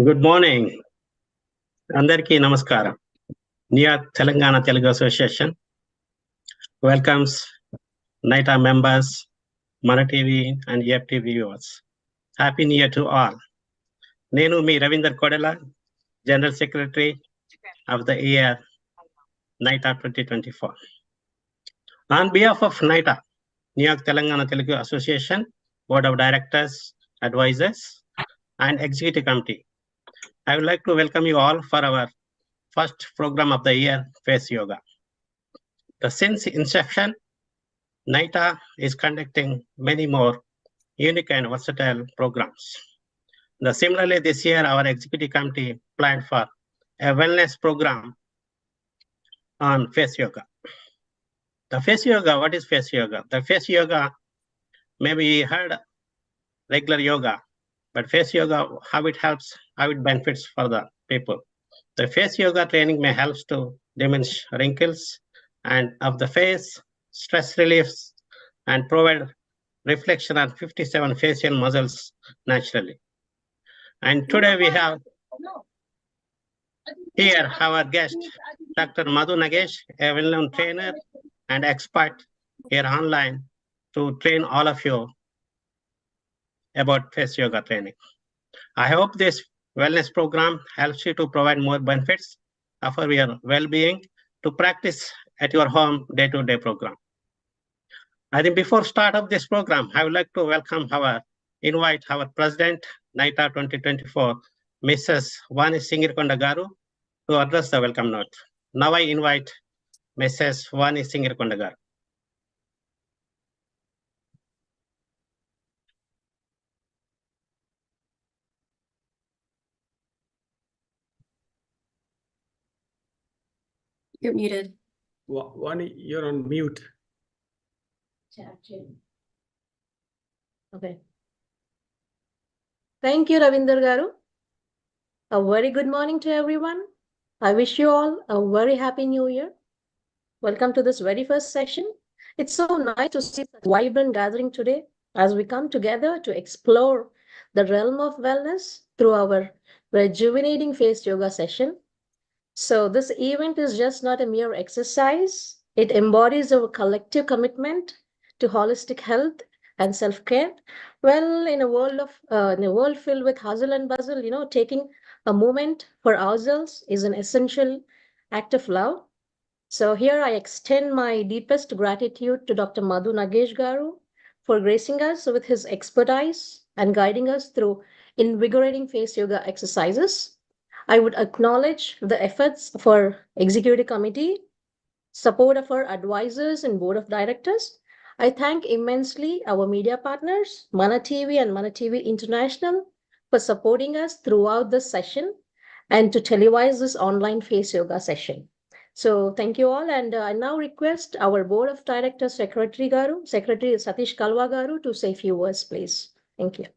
Good morning. Andarki namaskaram. Telangana Telugu Association welcomes NYTTA members, Mana TV and EFTV viewers. Happy New Year to all. Nenu mi Ravinder Kodela, General Secretary of the year NYTTA 2024. On behalf of NYTTA, Telangana Telugu Association, Board of Directors, Advisors, and Executive Committee, I would like to welcome you all for our first program of the year, Face Yoga. Since inception, NYTTA is conducting many more unique and versatile programs. Similarly, this year, our executive committee planned for a wellness program on face yoga. The face yoga, what is face yoga? The face yoga, maybe you heard regular yoga, but face yoga, how it helps, how it benefits for the people. The face yoga training may help to diminish wrinkles and of the face, stress reliefs, and provide reflection on 57 facial muscles naturally. And today we have here our guest, Dr. Madhu Nagesh, a well-known trainer and expert here online to train all of you about face yoga training. I hope this wellness program helps you to provide more benefits for your well-being to practice at your home day-to-day program. I think before start of this program, I would like to invite our President, NYTTA 2024, Mrs. Vani Singirkonda Garu, to address the welcome note. Now I invite Mrs. Vani Singirkonda Garu. You're muted. Vani, you're on mute. Okay. Thank you, Ravinder Garu. A very good morning to everyone. I wish you all a very happy new year. Welcome to this very first session. It's so nice to see such vibrant gathering today as we come together to explore the realm of wellness through our rejuvenating face yoga session. So this event is just not a mere exercise. It embodies our collective commitment to holistic health and self-care. Well, in a world filled with hustle and bustle, taking a moment for ourselves is an essential act of love. So here I extend my deepest gratitude to Dr. Madhu Nagesh Garu for gracing us with his expertise and guiding us through invigorating face yoga exercises. I would acknowledge the efforts of our executive committee, support of our advisors and board of directors. I thank immensely our media partners, Mana TV and Mana TV International, for supporting us throughout this session and to televise this online face yoga session. So thank you all, and I now request our board of directors, Secretary Satish Kalwa Garu, to say a few words, please. Thank you.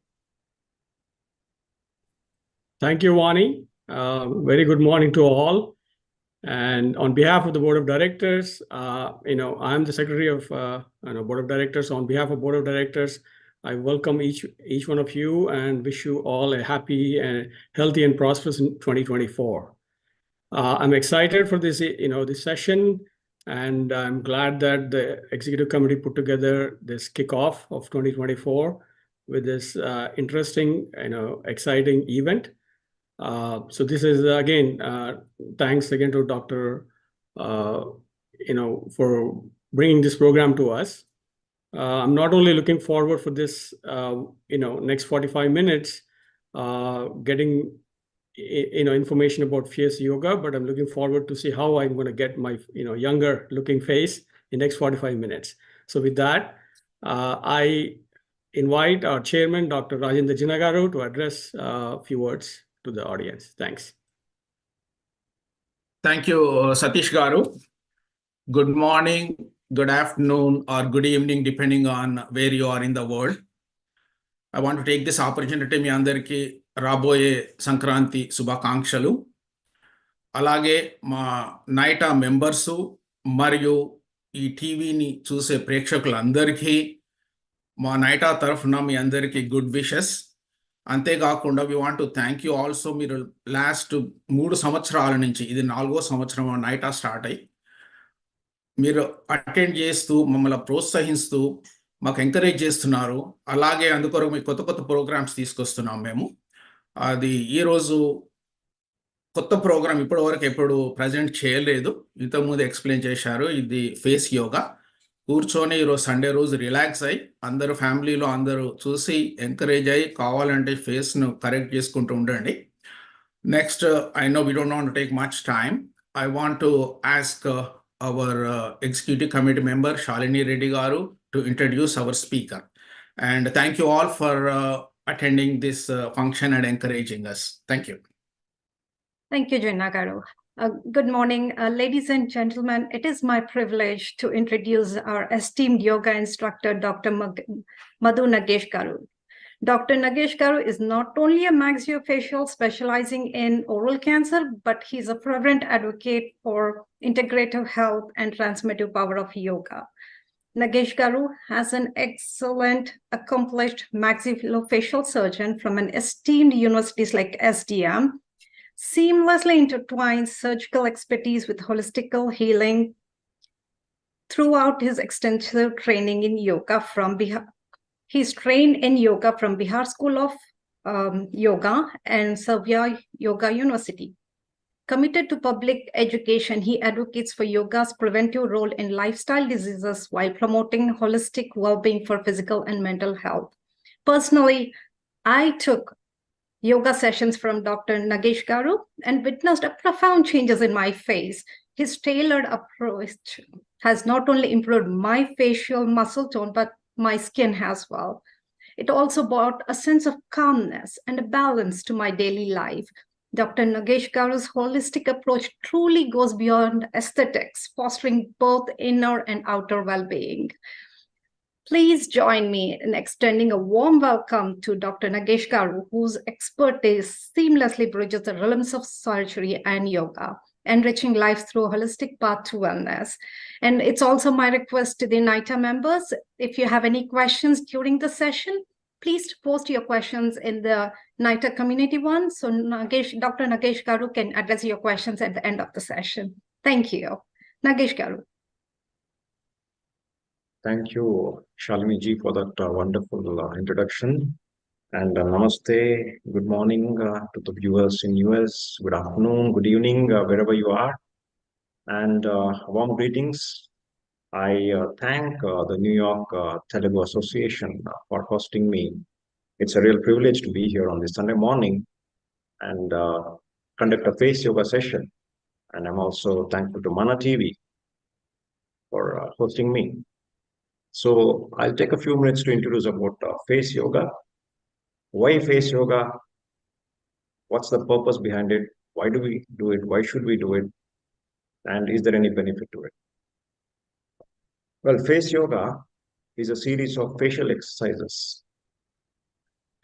Thank you, Vani. Very good morning to all. And on behalf of the board of directors, I'm the secretary of board of directors. On behalf of board of directors, I welcome each one of you and wish you all a happy and healthy and prosperous 2024. I'm excited for this, this session, and I'm glad that the executive committee put together this kickoff of 2024 with this interesting, exciting event. So this is again, thanks again to Dr. For bringing this program to us. I'm not only looking forward for this, next 45 minutes, getting, information about face yoga, but I'm looking forward to see how I'm going to get my, younger looking face in next 45 minutes. So with that, I invite our chairman, Dr. Rajendra Jinagaru, to address a few words to the audience. Thanks. Thank you, Satish Garu. Good morning, good afternoon, or good evening, depending on where you are in the world. I want to take this opportunity మీ అందరికీ రాబోయే సంక్రాంతి శుభాకాంక్షలు. అలాగే మా నైటా members మరియు ఈ టీవీని చూసే ప్రేక్షకులందరికీ మా నైటా తరఫున మీ అందరికీ గుడ్ విషెస్. అంతేకాకుండా we want to thank you also. మీరు లాస్ట్ 3 సంవత్సరాల నుంచి, ఇది 4వ సంవత్సరం నైటా స్టార్ట్ అయ్యి, మీరు అటెండ్ చేస్తూ మమ్మల్ని ప్రోత్సహిస్తూ మాకు ఎంకరేజ్ చేస్తున్నారు. అలాగే అందుకొరకు మీకు కొత్త కొత్త ప్రోగ్రామ్స్ తీసుకొస్తున్నాం మేము. అది ఈరోజు కొత్త ప్రోగ్రామ్ ఇప్పటి వరకు ఎప్పుడు ప్రజెంట్ చేయలేదు. ఇంతకుముందు ఎక్స్ప్లెయిన్ చేశారు. ఇది ఫేస్ యోగా. కూర్చొని ఈరోజు సండే రోజు రిలాక్స్ అయ్యి అందరూ ఫ్యామిలీలో అందరూ చూసి ఎంకరేజ్ అయ్యి కావాలంటే ఫేస్ను కరెక్ట్ చేసుకుంటూ ఉండండి. Next, I know we don't want to take much time. I want to ask hour executive committee member Shalini Reddy garu to introduce our speaker. And thank you all for attending this function and encouraging us. Thank you. Thank you, Jenna Garu. Good morning, ladies and gentlemen. It is my privilege to introduce our esteemed yoga instructor, Dr. Madhu Nagesh Garu. Dr. Nagesh Garu is not only a maxillofacial specializing in oral cancer, but he's a fervent advocate for integrative health and transformative power of yoga. Nagesh Garu has an excellent, accomplished maxillofacial surgeon from an esteemed universities like SDM, seamlessly intertwines surgical expertise with holistical healing throughout his extensive training in yoga from Bihar. He's trained in yoga from Bihar School of Yoga and Savya Yoga University. Committed to public education, he advocates for yoga's preventive role in lifestyle diseases while promoting holistic well-being for physical and mental health. Personally, I took yoga sessions from Dr. Nagesh Garu and witnessed a profound changes in my face. His tailored approach has not only improved my facial muscle tone, but my skin as well. It also brought a sense of calmness and a balance to my daily life. Dr. Nagesh Garu's holistic approach truly goes beyond aesthetics, fostering both inner and outer well-being. Please join me in extending a warm welcome to Dr. Nagesh Garu, whose expertise seamlessly bridges the realms of surgery and yoga, enriching life through a holistic path to wellness. And it's also my request to the NYTTA members, if you have any questions during the session, please post your questions in the NYTTA community one, so Dr. Nagesh Garu can address your questions at the end of the session. Thank you. Nagesh Garu. Thank you, Shalini ji, for that wonderful introduction. And namaste, good morning to the viewers in US, good afternoon, good evening, wherever you are. And warm greetings. I thank the New York Telugu Association for hosting me. It's a real privilege to be here on this Sunday morning and conduct a face yoga session. And I'm also thankful to Mana TV for hosting me. So I'll take a few minutes to introduce about face yoga. Why face yoga? What's the purpose behind it? Why do we do it? Why should we do it? And is there any benefit to it? Well, face yoga is a series of facial exercises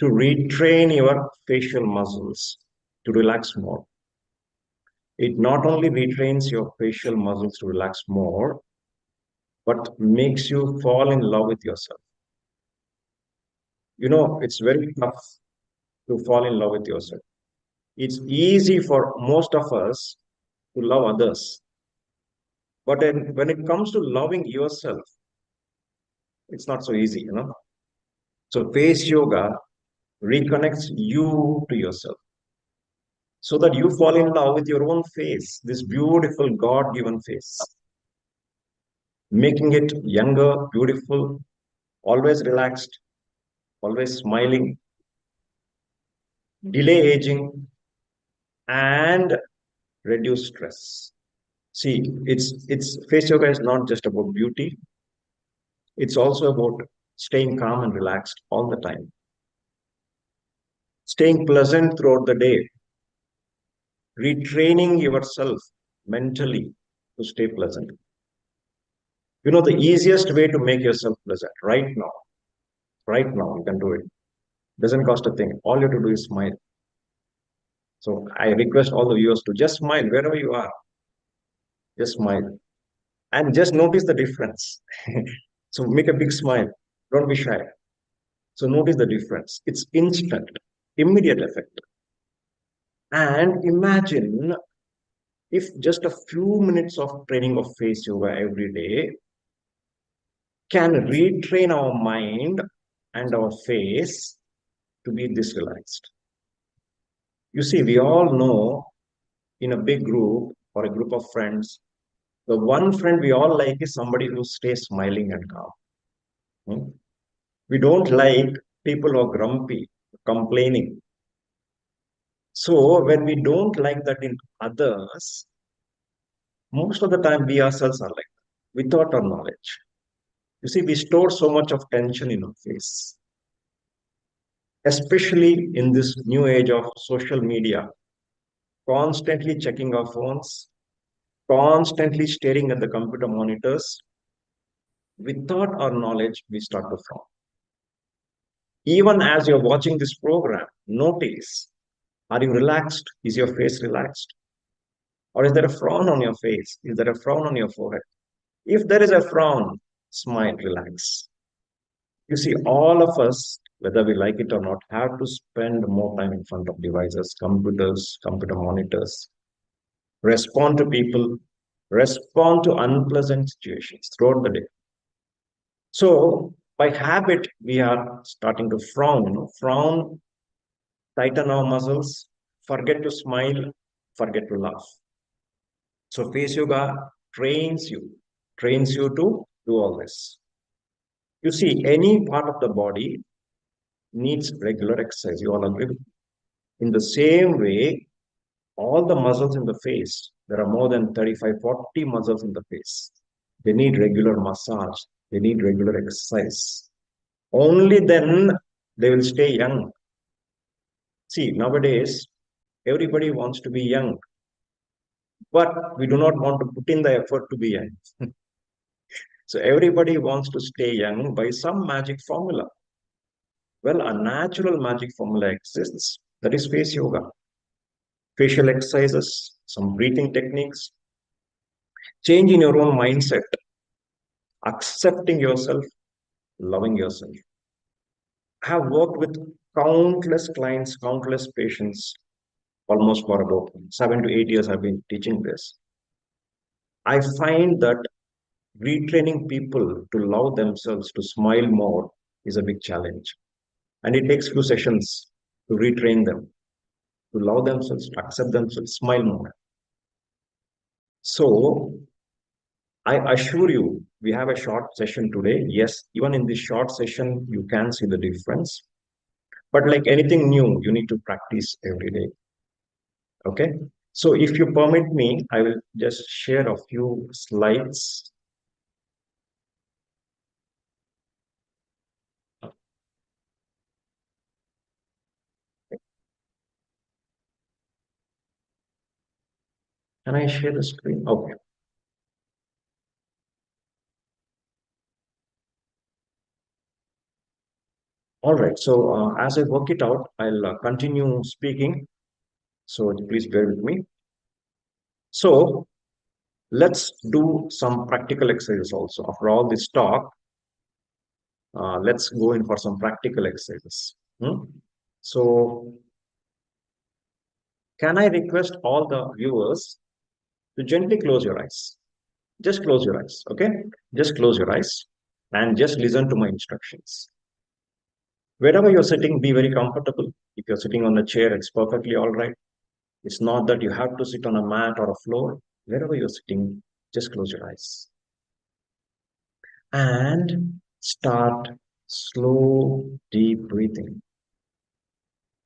to retrain your facial muscles to relax more. It not only retrains your facial muscles to relax more, but makes you fall in love with yourself. You know, it's very tough to fall in love with yourself. It's easy for most of us to love others. But when it comes to loving yourself, it's not so easy, you know. So face yoga reconnects you to yourself so that you fall in love with your own face, this beautiful God-given face, making it younger, beautiful, always relaxed, always smiling, delay aging, and reduce stress. See, it's face yoga is not just about beauty. It's also about staying calm and relaxed all the time, staying pleasant throughout the day, retraining yourself mentally to stay pleasant. You know, the easiest way to make yourself pleasant right now, you can do it. Doesn't cost a thing. All you have to do is smile. So I request all the viewers to just smile wherever you are. Just smile and just notice the difference. So make a big smile. Don't be shy. So notice the difference. It's instant. immediate effect. And imagine if just a few minutes of training of face yoga every day can retrain our mind and our face to be this relaxed. You see, we all know in a big group or a group of friends, the one friend we all like is somebody who stays smiling and calm. We don't like people who are grumpy, complaining. So when we don't like that in others, most of the time we ourselves are like that, without our knowledge. You see, we store so much of tension in our face, especially in this new age of social media, constantly checking our phones, constantly staring at the computer monitors. Without our knowledge, we start to frown. Even as you're watching this program, notice, are you relaxed? Is your face relaxed? Or is there a frown on your face? Is there a frown on your forehead? If there is a frown, smile, relax. You see, all of us, whether we like it or not, have to spend more time in front of devices, computers, computer monitors, respond to people, respond to unpleasant situations throughout the day. So by habit, we are starting to frown, tighten our muscles, forget to smile, forget to laugh. So face yoga trains you to do all this. You see, any part of the body needs regular exercise. You all agree with me? In the same way, all the muscles in the face, there are more than 35, 40 muscles in the face. They need regular massage. They need regular exercise. Only then they will stay young. See, nowadays, everybody wants to be young, but we do not want to put in the effort to be young. So everybody wants to stay young by some magic formula. Well, a natural magic formula exists. That is face yoga. Facial exercises, some breathing techniques, change in your own mindset, accepting yourself, loving yourself. I have worked with countless clients, countless patients, almost for about 7 to 8 years I've been teaching this. I find that retraining people to love themselves, to smile more is a big challenge. And it takes few sessions to retrain them, to love themselves, to accept themselves, smile more. So I assure you, we have a short session today. Yes, even in this short session, you can see the difference. But like anything new, you need to practice every day. Okay? So if you permit me, I will just share a few slides. Can I share the screen? Okay. All right. So as I work it out, I'll continue speaking. So please bear with me. So let's do some practical exercises also. After all this talk, let's go in for some practical exercises. So can I request all the viewers to gently close your eyes? Just close your eyes, okay? Just close your eyes and just listen to my instructions. Wherever you're sitting, be very comfortable. If you're sitting on a chair, it's perfectly all right. It's not that you have to sit on a mat or a floor. Wherever you're sitting, just close your eyes. And start slow, deep breathing.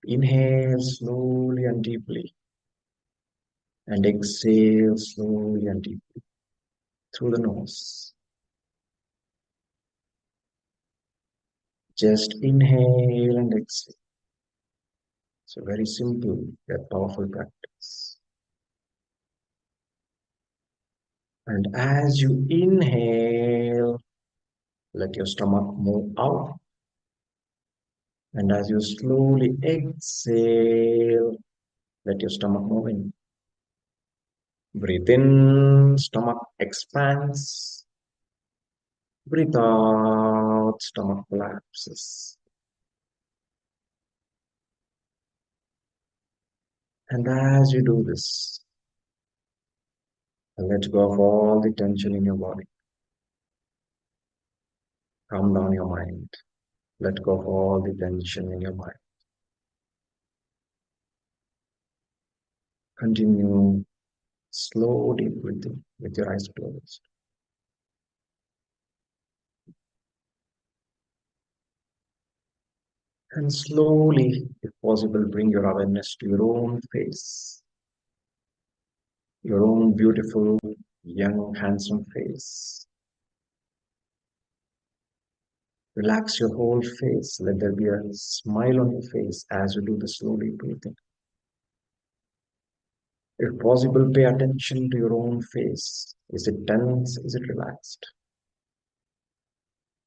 Inhale slowly and deeply. And exhale slowly and deeply through the nose. Just inhale and exhale. So very simple yet powerful practice. And as you inhale, let your stomach move out. And as you slowly exhale, let your stomach move in. Breathe in, stomach expands. Breathe out, stomach collapses. And as you do this, let go of all the tension in your body. Calm down your mind. Let go of all the tension in your mind. Continue slow deep breathing with your eyes closed. And slowly, if possible, bring your awareness to your own face. Your own beautiful, young, handsome face. Relax your whole face. Let there be a smile on your face as you do the slowly breathing. If possible, pay attention to your own face. Is it tense? Is it relaxed?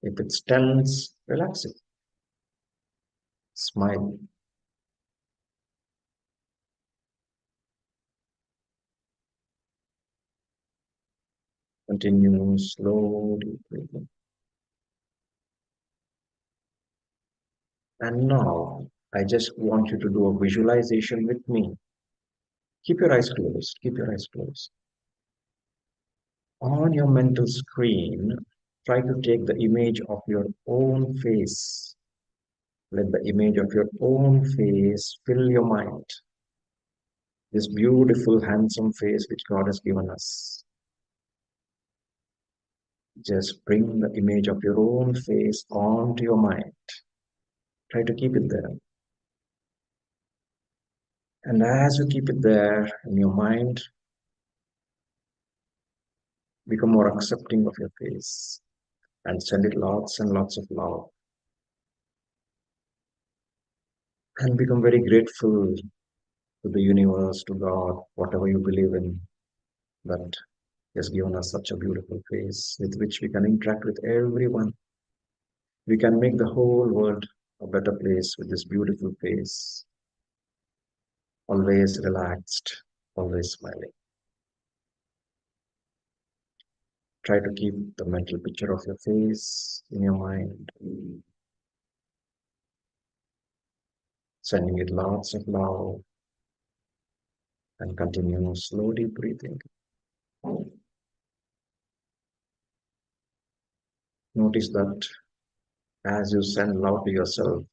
If it's tense, relax it. Smile. Continue slowly breathing. And now, I just want you to do a visualization with me. Keep your eyes closed. Keep your eyes closed. On your mental screen, try to take the image of your own face. Let the image of your own face fill your mind. This beautiful, handsome face which God has given us. Just bring the image of your own face onto your mind. Try to keep it there. And as you keep it there in your mind, become more accepting of your face and send it lots and lots of love. And become very grateful to the universe, to God, whatever you believe in, that has given us such a beautiful face with which we can interact with everyone. We can make the whole world a better place with this beautiful face. Always relaxed, always smiling. Try to keep the mental picture of your face in your mind. Sending it lots of love. And continue slowly breathing. Notice that as you send love to yourself,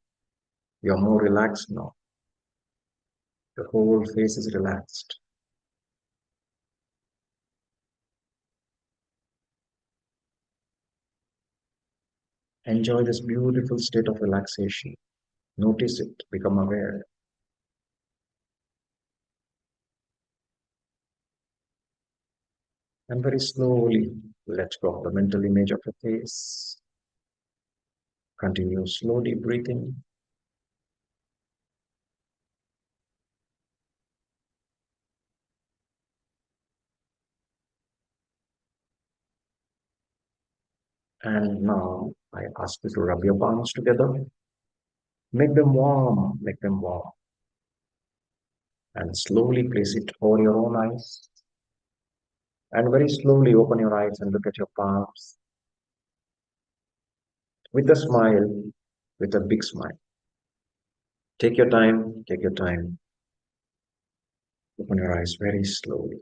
you're more relaxed now. The whole face is relaxed. Enjoy this beautiful state of relaxation. Notice it, become aware. And very slowly let go of the mental image of your face. Continue slowly breathing. And now I ask you to rub your palms together. Make them warm, make them warm. And slowly place it over your own eyes. And very slowly open your eyes and look at your palms. With a smile, with a big smile. Take your time, take your time. Open your eyes very slowly.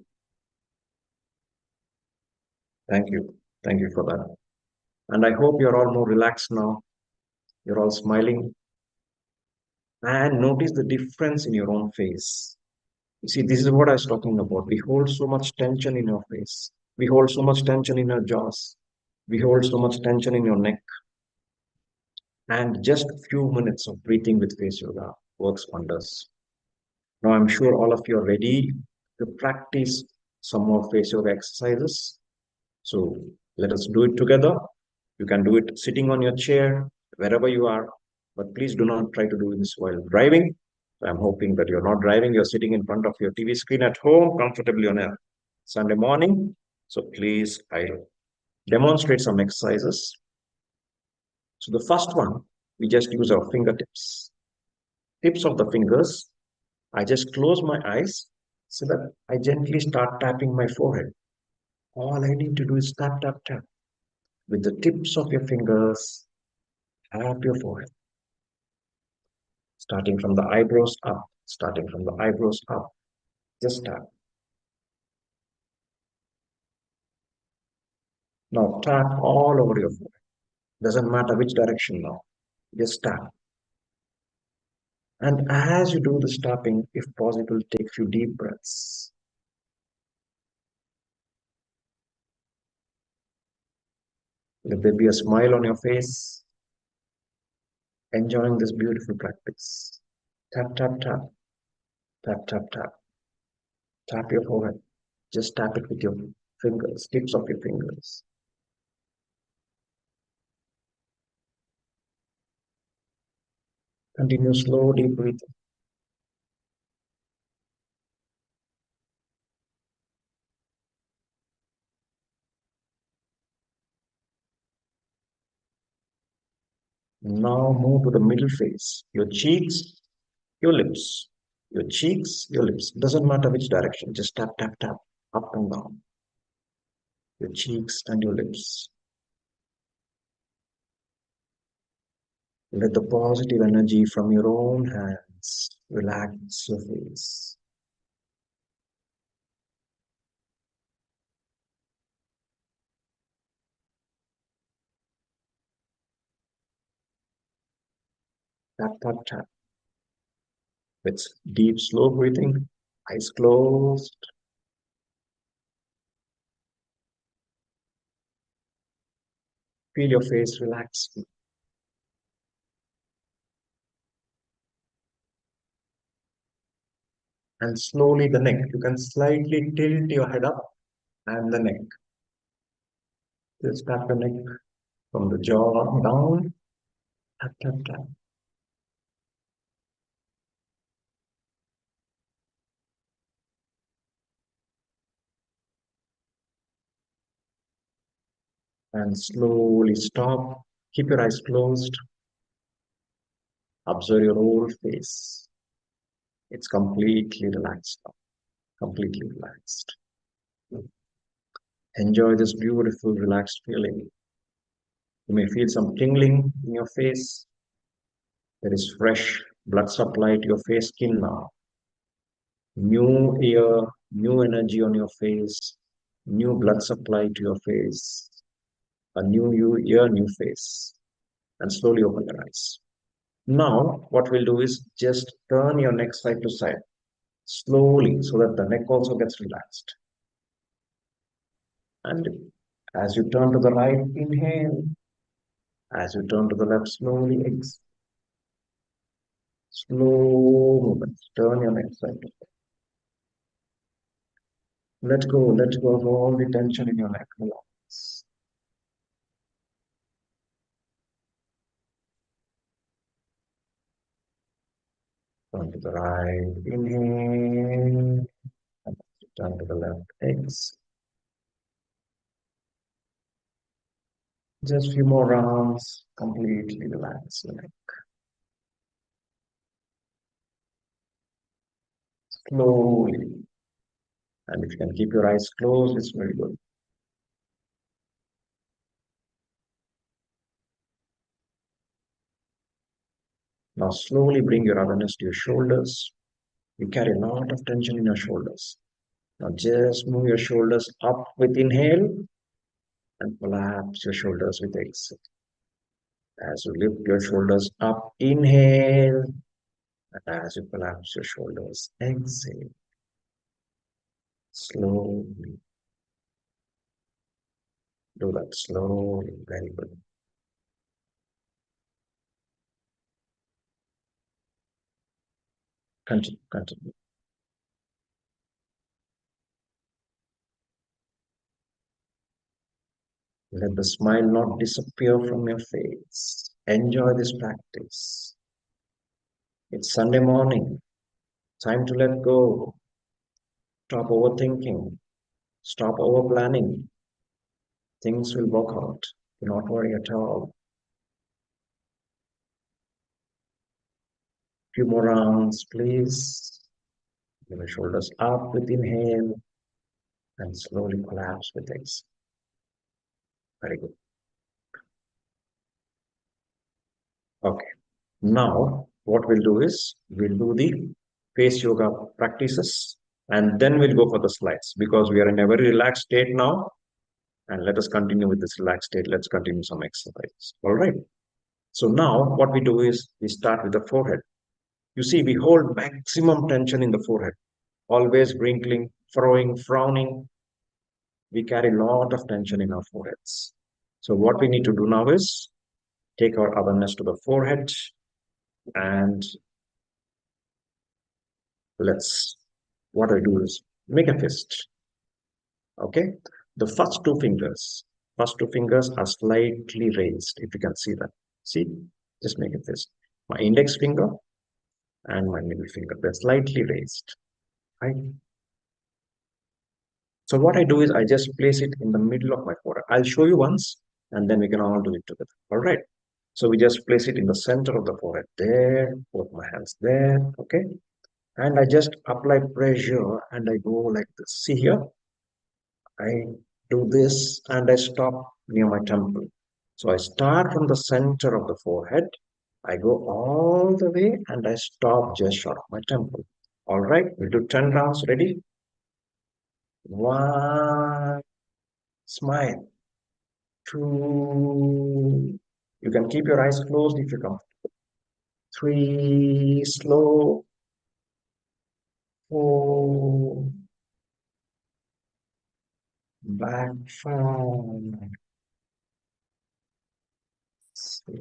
Thank you for that. And I hope you're all more relaxed now. You're all smiling. And notice the difference in your own face. You see, this is what I was talking about. We hold so much tension in your face. We hold so much tension in our jaws. We hold so much tension in your neck. And just a few minutes of breathing with face yoga works wonders. Now I'm sure all of you are ready to practice some more face yoga exercises. So let us do it together. You can do it sitting on your chair, wherever you are, but please do not try to do this while driving. So I'm hoping that you're not driving, you're sitting in front of your TV screen at home comfortably on a Sunday morning. So please, I'll demonstrate some exercises. So the first one, we just use our fingertips. Tips of the fingers. I just close my eyes so that I gently start tapping my forehead. All I need to do is tap, tap, tap. With the tips of your fingers, tap your forehead. Starting from the eyebrows up, starting from the eyebrows up. Just tap. Now tap all over your forehead. Doesn't matter which direction now. Just tap. And as you do this tapping, if possible, take a few deep breaths. Let there be a smile on your face, enjoying this beautiful practice. Tap, tap, tap, tap, tap, tap. Tap your forehead. Just tap it with your fingers, tips of your fingers. Continue slow, deep breathing. Now move to the middle face, your cheeks, your lips, your cheeks, your lips. Doesn't matter which direction, just tap, tap, tap, up and down. Your cheeks and your lips. Let the positive energy from your own hands relax your face. Tap, tap, tap. With deep, slow breathing, eyes closed. Feel your face relax. And slowly the neck. You can slightly tilt your head up and the neck. Just tap the neck from the jaw down. Tap, tap, tap. And slowly stop. Keep your eyes closed. Observe your whole face. It's completely relaxed now. Completely relaxed. Enjoy this beautiful, relaxed feeling. You may feel some tingling in your face. There is fresh blood supply to your face skin now. New air, new energy on your face, new blood supply to your face, a new ear, new face. And slowly open your eyes. Now, what we'll do is just turn your neck side to side, slowly, so that the neck also gets relaxed. And as you turn to the right, inhale. As you turn to the left, slowly exhale. Slow movements. Turn your neck side to side. Let go of all the tension in your neck. Relax. Turn to the right, inhale. And turn to the left, exhale. Just a few more rounds, completely relax your neck. Slowly. And if you can keep your eyes closed, it's very good. Now slowly bring your awareness to your shoulders. You carry a lot of tension in your shoulders. Now just move your shoulders up with inhale and collapse your shoulders with exhale. As you lift your shoulders up, inhale. And as you collapse your shoulders, exhale. Slowly. Do that slowly, very good. Continue, continue. Let the smile not disappear from your face. Enjoy this practice. It's Sunday morning. Time to let go. Stop overthinking. Stop over planning. Things will work out. Do not worry at all. Few more rounds, please. Bring your shoulders up with inhale and slowly collapse with exhale. Very good. Okay. Now, what we'll do is we'll do the face yoga practices. And then we'll go for the slides because we are in a very relaxed state now. And let us continue with this relaxed state. Let's continue some exercise. All right. So now what we do is we start with the forehead. You see, we hold maximum tension in the forehead, always wrinkling, furrowing, frowning. We carry a lot of tension in our foreheads. So what we need to do now is take our awareness to the forehead and what I do is make a fist. Okay. The first two fingers are slightly raised. If you can see that, see, just make a fist. My index finger and my middle finger, they're slightly raised, right? So what I do is I just place it in the middle of my forehead. I'll show you once and then we can all do it together. All right. So we just place it in the center of the forehead there, both my hands there, okay? And I just apply pressure and I go like this. See here? I do this and I stop near my temple. So I start from the center of the forehead. I go all the way and I stop just short of my temple. All right, we'll do 10 rounds. Ready? 1, smile. 2, you can keep your eyes closed if you come. 3, slow. 4, back 5. 6,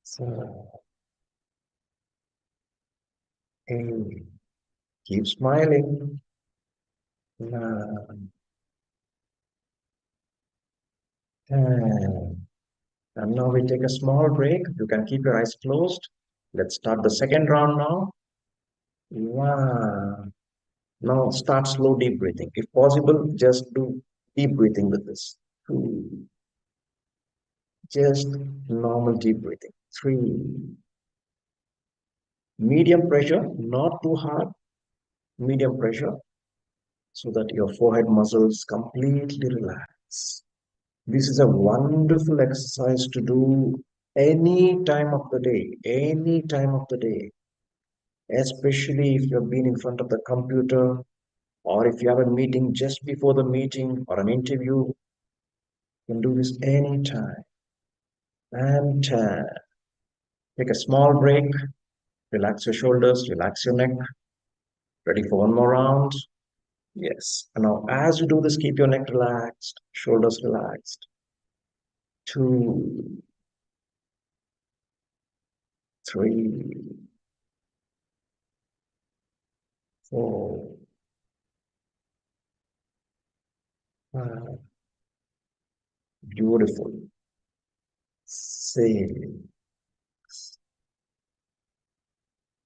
7, 8. Keep smiling. 9, 10. And now we take a small break. You can keep your eyes closed. Let's start the second round now. 1. Now start slow deep breathing. If possible, just do deep breathing with this. 2. Just normal deep breathing. 3. Medium pressure, not too hard. Medium pressure so that your forehead muscles completely relax. This is a wonderful exercise to do any time of the day, especially if you've been in front of the computer or if you have a meeting just before the meeting or an interview. You can do this anytime. And take a small break, relax your shoulders, relax your neck. Ready for one more round? Yes. And now as you do this, keep your neck relaxed, shoulders relaxed. 2, 3, 4, 5. Beautiful. 6,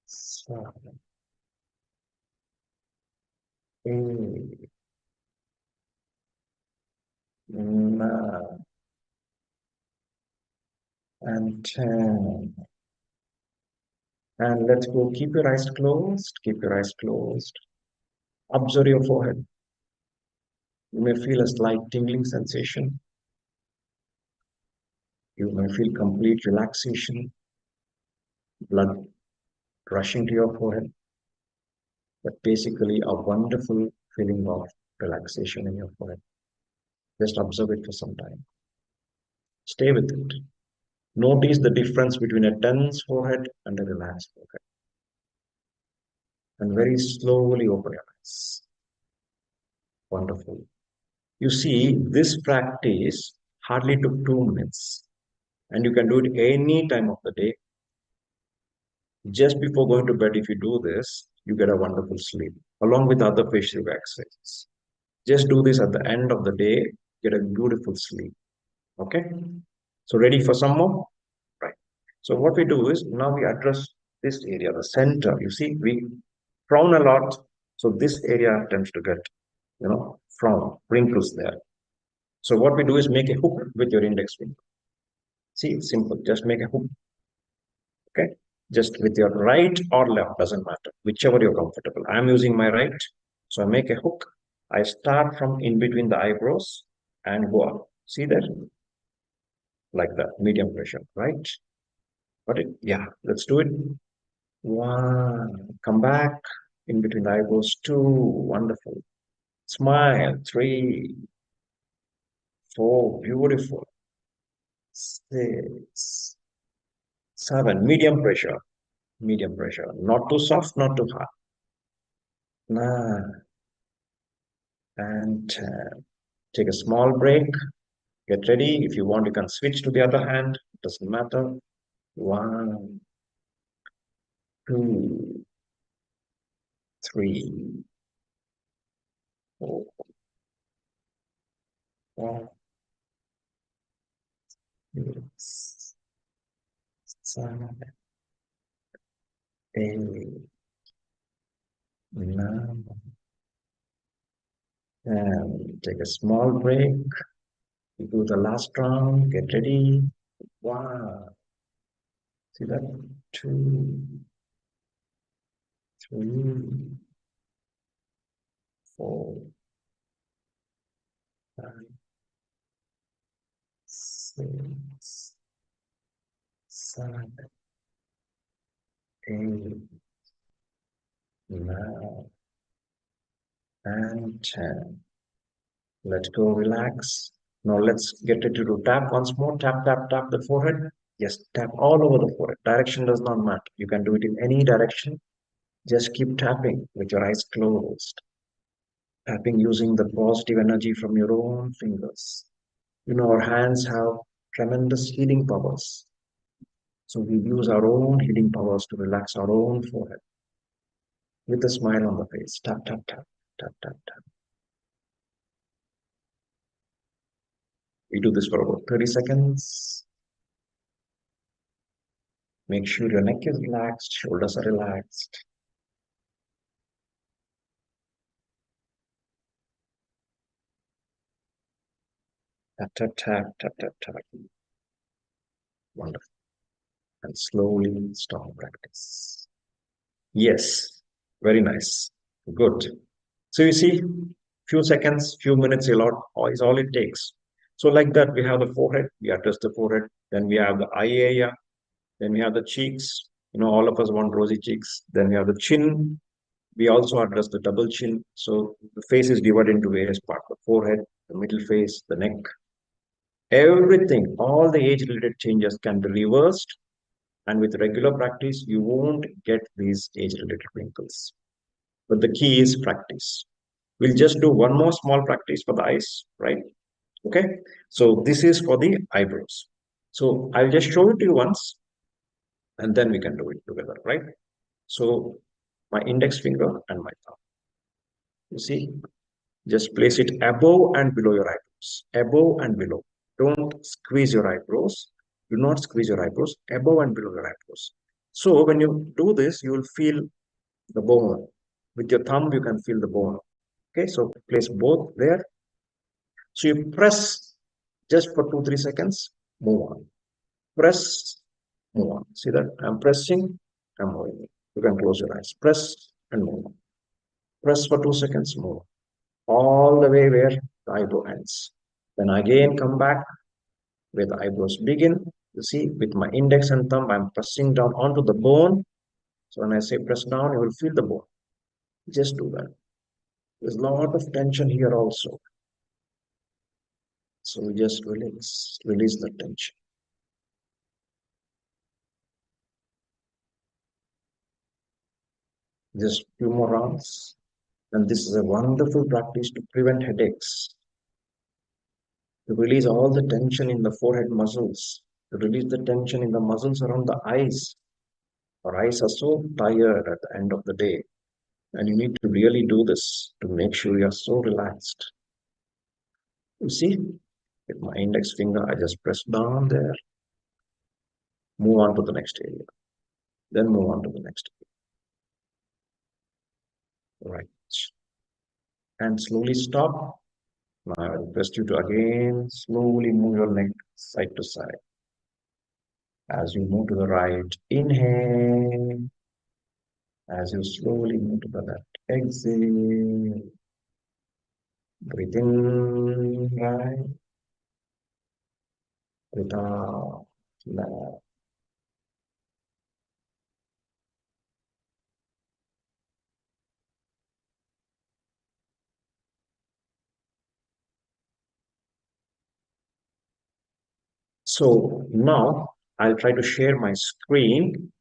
7, 8, 9, and 10. And let's go. Keep your eyes closed. Keep your eyes closed. Observe your forehead. You may feel a slight tingling sensation. You may feel complete relaxation, blood rushing to your forehead, but basically a wonderful feeling of relaxation in your forehead. Just observe it for some time. Stay with it. Notice the difference between a tense forehead and a relaxed forehead. And very slowly open your eyes. Wonderful. You see, this practice hardly took 2 minutes. And you can do it any time of the day. Just before going to bed, if you do this, you get a wonderful sleep, along with other facial exercises. Just do this at the end of the day, get a beautiful sleep. Okay? So ready for some more? Right. So what we do is, now we address this area, the center. You see, we frown a lot. So this area tends to get, frown, wrinkles there. So what we do is make a hook with your index finger. See, it's simple. Just make a hook. Okay? Just with your right or left, doesn't matter. Whichever you're comfortable. I'm using my right. So I make a hook. I start from in between the eyebrows and go up. See there? Like that, medium pressure, right? Got it? Yeah, let's do it. 1. Come back in between the eyebrows. 2. Wonderful. Smile. 3. 4. Beautiful. 6. 7. Medium pressure. Medium pressure. Not too soft, not too hard. 9. And 10. Take a small break. Get ready. If you want, you can switch to the other hand. It doesn't matter. 1, 2, 3, 4, 5, 6, 7, 8, 9, and take a small break. You do the last round. Get ready. 1. See that? 2, 3, 4, 5, 6, 7, 8, 9, and 10. Let go, relax. Now let's get ready to tap once more. Tap, tap, tap the forehead. Yes, tap all over the forehead. Direction does not matter. You can do it in any direction. Just keep tapping with your eyes closed. Tapping using the positive energy from your own fingers. You know, our hands have tremendous healing powers. So we use our own healing powers to relax our own forehead. With a smile on the face. Tap, tap, tap, tap, tap, tap. We do this for about 30 seconds. Make sure your neck is relaxed, shoulders are relaxed. Tap, tap, tap, tap, tap, tap. Wonderful. And slowly stop practice. Yes, very nice. Good. So you see, few seconds, few minutes, a lot is all it takes. So like that, we have the forehead, we address the forehead, then we have the eye area, then we have the cheeks. You know, all of us want rosy cheeks. Then we have the chin. We also address the double chin. So the face is divided into various parts: the forehead, the middle face, the neck. Everything, all the age-related changes can be reversed, and with regular practice, you won't get these age-related wrinkles. But the key is practice. We'll just do one more small practice for the eyes, right? Okay. So this is for the eyebrows. So I'll just show it to you once, and then we can do it together, right? So my index finger and my thumb. You see, just place it above and below your eyebrows. Above and below. Don't squeeze your eyebrows. Do not squeeze your eyebrows. Above and below your eyebrows. So when you do this, you will feel the bone. With your thumb, you can feel the bone. Okay, so place both there. So you press just for 2-3 seconds, move on. Press, move on. See that? I'm pressing, I'm moving. You can close your eyes. Press and move on. Press for 2 seconds, move on. All the way where the eyebrow ends. Then again come back where the eyebrows begin. You see, with my index and thumb, I'm pressing down onto the bone. So when I say press down, you will feel the bone. Just do that. There's a lot of tension here also. So just release the tension. Just few more rounds. And this is a wonderful practice to prevent headaches. To release all the tension in the forehead muscles. To release the tension in the muscles around the eyes. Our eyes are so tired at the end of the day. And you need to really do this to make sure you're so relaxed. You see, with my index finger, I just press down there. Move on to the next area. Then move on to the next area. Right. And slowly stop. Now I request you to again slowly move your neck side to side. As you move to the right, inhale. As you slowly move to the left, exhale. Breathe in right. Breathe out left. So now I'll try to share my screen.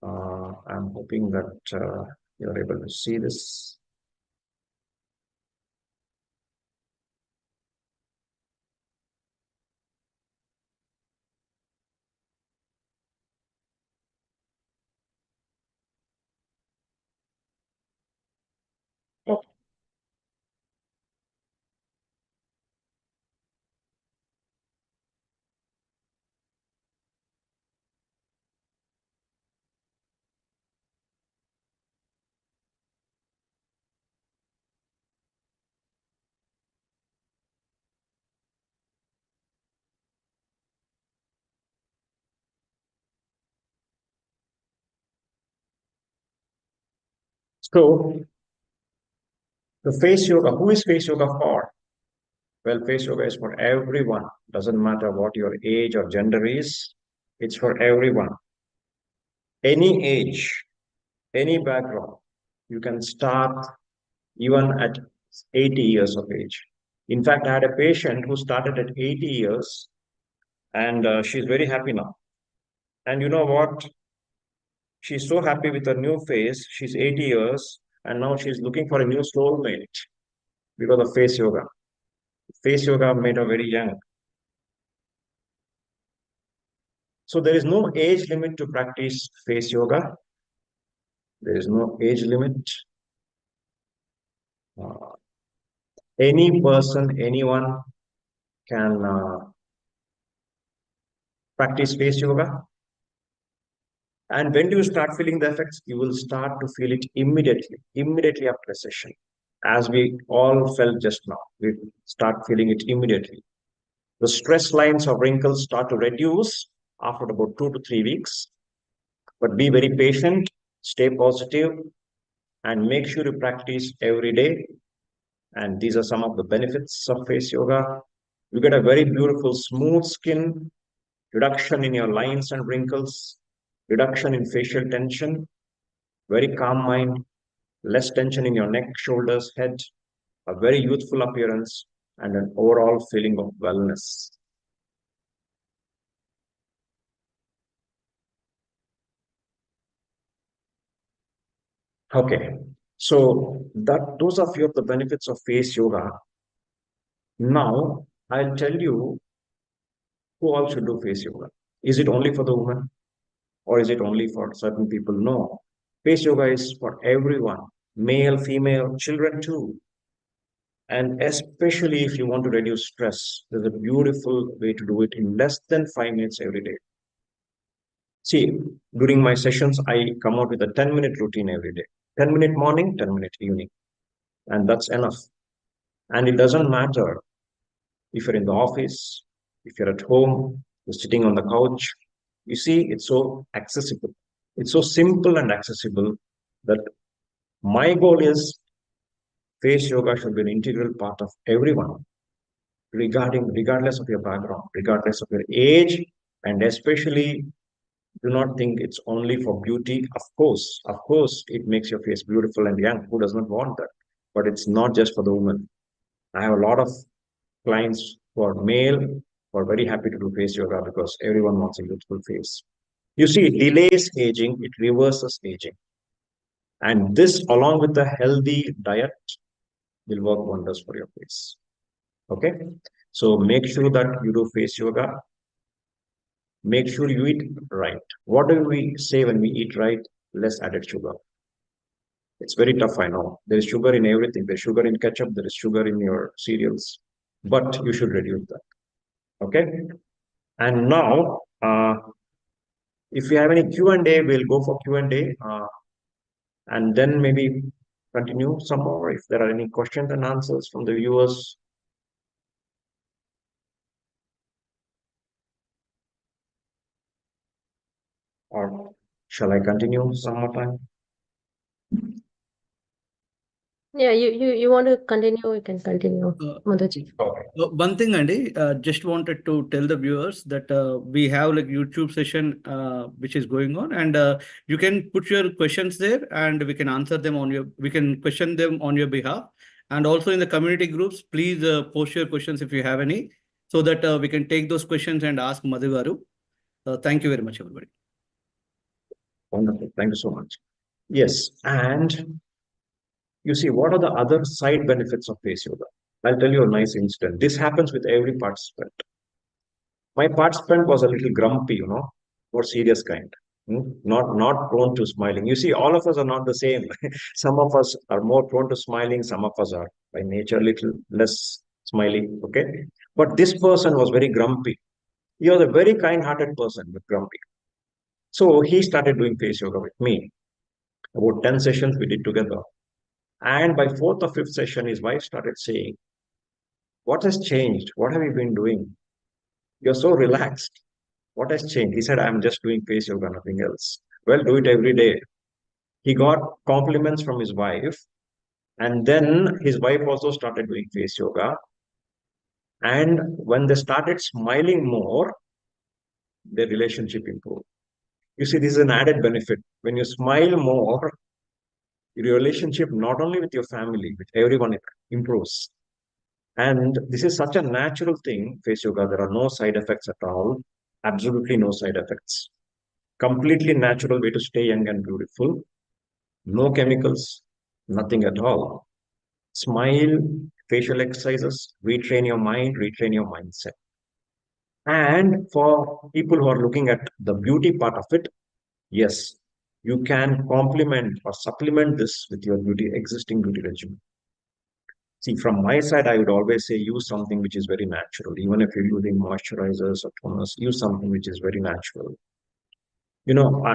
I'm hoping that you're able to see this. So the face yoga, who is face yoga for? Well, face yoga is for everyone. Doesn't matter what your age or gender is. It's for everyone. Any age, any background. You can start even at 80 years of age. In fact, I had a patient who started at 80 years and she's very happy now. And you know what? She's so happy with her new face. She's 80 years and now she's looking for a new soulmate because of face yoga. Face yoga made her very young. So there is no age limit to practice face yoga. There is no age limit. Any person, anyone can practice face yoga. And when you start feeling the effects, you will start to feel it immediately after a session. As we all felt just now, we start feeling it immediately. The stress lines or wrinkles start to reduce after about 2 to 3 weeks. But be very patient, stay positive, and make sure you practice every day. And these are some of the benefits of face yoga. You get a very beautiful, smooth skin, reduction in your lines and wrinkles, reduction in facial tension, very calm mind, less tension in your neck, shoulders, head, a very youthful appearance, and an overall feeling of wellness. Okay, so those are few of the benefits of face yoga. Now, I'll tell you who all should do face yoga. Is it only for the women? Or is it only for certain people? No. Face yoga is for everyone, male, female, children too. And especially if you want to reduce stress, there's a beautiful way to do it in less than 5 minutes every day. See, during my sessions, I come out with a 10-minute routine every day. 10-minute morning, 10-minute evening. And that's enough. And it doesn't matter if you're in the office, if you're at home, you're sitting on the couch. You see, it's so accessible. It's so simple and accessible that my goal is face yoga should be an integral part of everyone, regardless of your background, regardless of your age, and especially do not think it's only for beauty. Of course, it makes your face beautiful and young. Who does not want that? But it's not just for the woman. I have a lot of clients who are male who are very happy to do face yoga because everyone wants a youthful face. You see, it delays aging, it reverses aging. And this, along with a healthy diet, will work wonders for your face. Okay? So make sure that you do face yoga. Make sure you eat right. What do we say when we eat right? Less added sugar. It's very tough, I know. There is sugar in everything. There's sugar in ketchup. There is sugar in your cereals. But you should reduce that. Okay? And now, if you have any Q&A, we'll go for Q&A. And then maybe continue some more if there are any questions and answers from the viewers. Or shall I continue some more time? Yeah, you want to continue, you can continue, Madhuji. Okay. One thing, Andy, just wanted to tell the viewers that we have like YouTube session which is going on, and you can put your questions there, and we can answer them we can question them on your behalf. And also in the community groups, please post your questions if you have any. so that we can take those questions and ask Madhu Garu. Thank you very much, everybody. Wonderful. Thank you so much. Yes. And you see, what are the other side benefits of face yoga? I'll tell you a nice incident. This happens with every participant. My participant was a little grumpy, more serious kind. Not prone to smiling. You see, all of us are not the same. Some of us are more prone to smiling. Some of us are by nature a little less smiling. Okay. But this person was very grumpy. He was a very kind-hearted person, but grumpy. So he started doing face yoga with me. About 10 sessions we did together. And by fourth or fifth session, his wife started saying, "What has changed? What have you been doing? You're so relaxed. What has changed?" He said, "I'm just doing face yoga, nothing else." Well, do it every day. He got compliments from his wife. And then his wife also started doing face yoga. And when they started smiling more, their relationship improved. You see, this is an added benefit. When you smile more, your relationship, not only with your family, with everyone, it improves. And this is such a natural thing, face yoga. There are no side effects at all. Absolutely no side effects. Completely natural way to stay young and beautiful. No chemicals, nothing at all. Smile, facial exercises, retrain your mind, retrain your mindset. And for people who are looking at the beauty part of it, yes, you can complement or supplement this with your existing beauty regimen. See, from my side, I would always say use something which is very natural. Even if you're using moisturizers or toners, use something which is very natural. I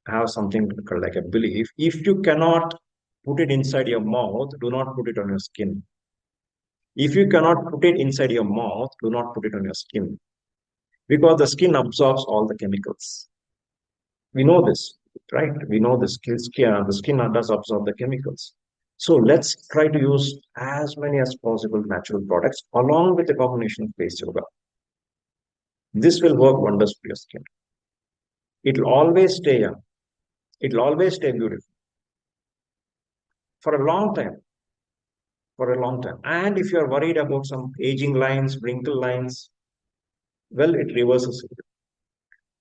have something called like a belief. If you cannot put it inside your mouth, do not put it on your skin. If you cannot put it inside your mouth, do not put it on your skin. Because the skin absorbs all the chemicals. We know this, right? We know the skin does absorb the chemicals. So let's try to use as many as possible natural products along with the combination of face yoga. This will work wonders for your skin. It will always stay young. It will always stay beautiful. For a long time. For a long time. And if you are worried about some aging lines, wrinkle lines, well, it reverses it.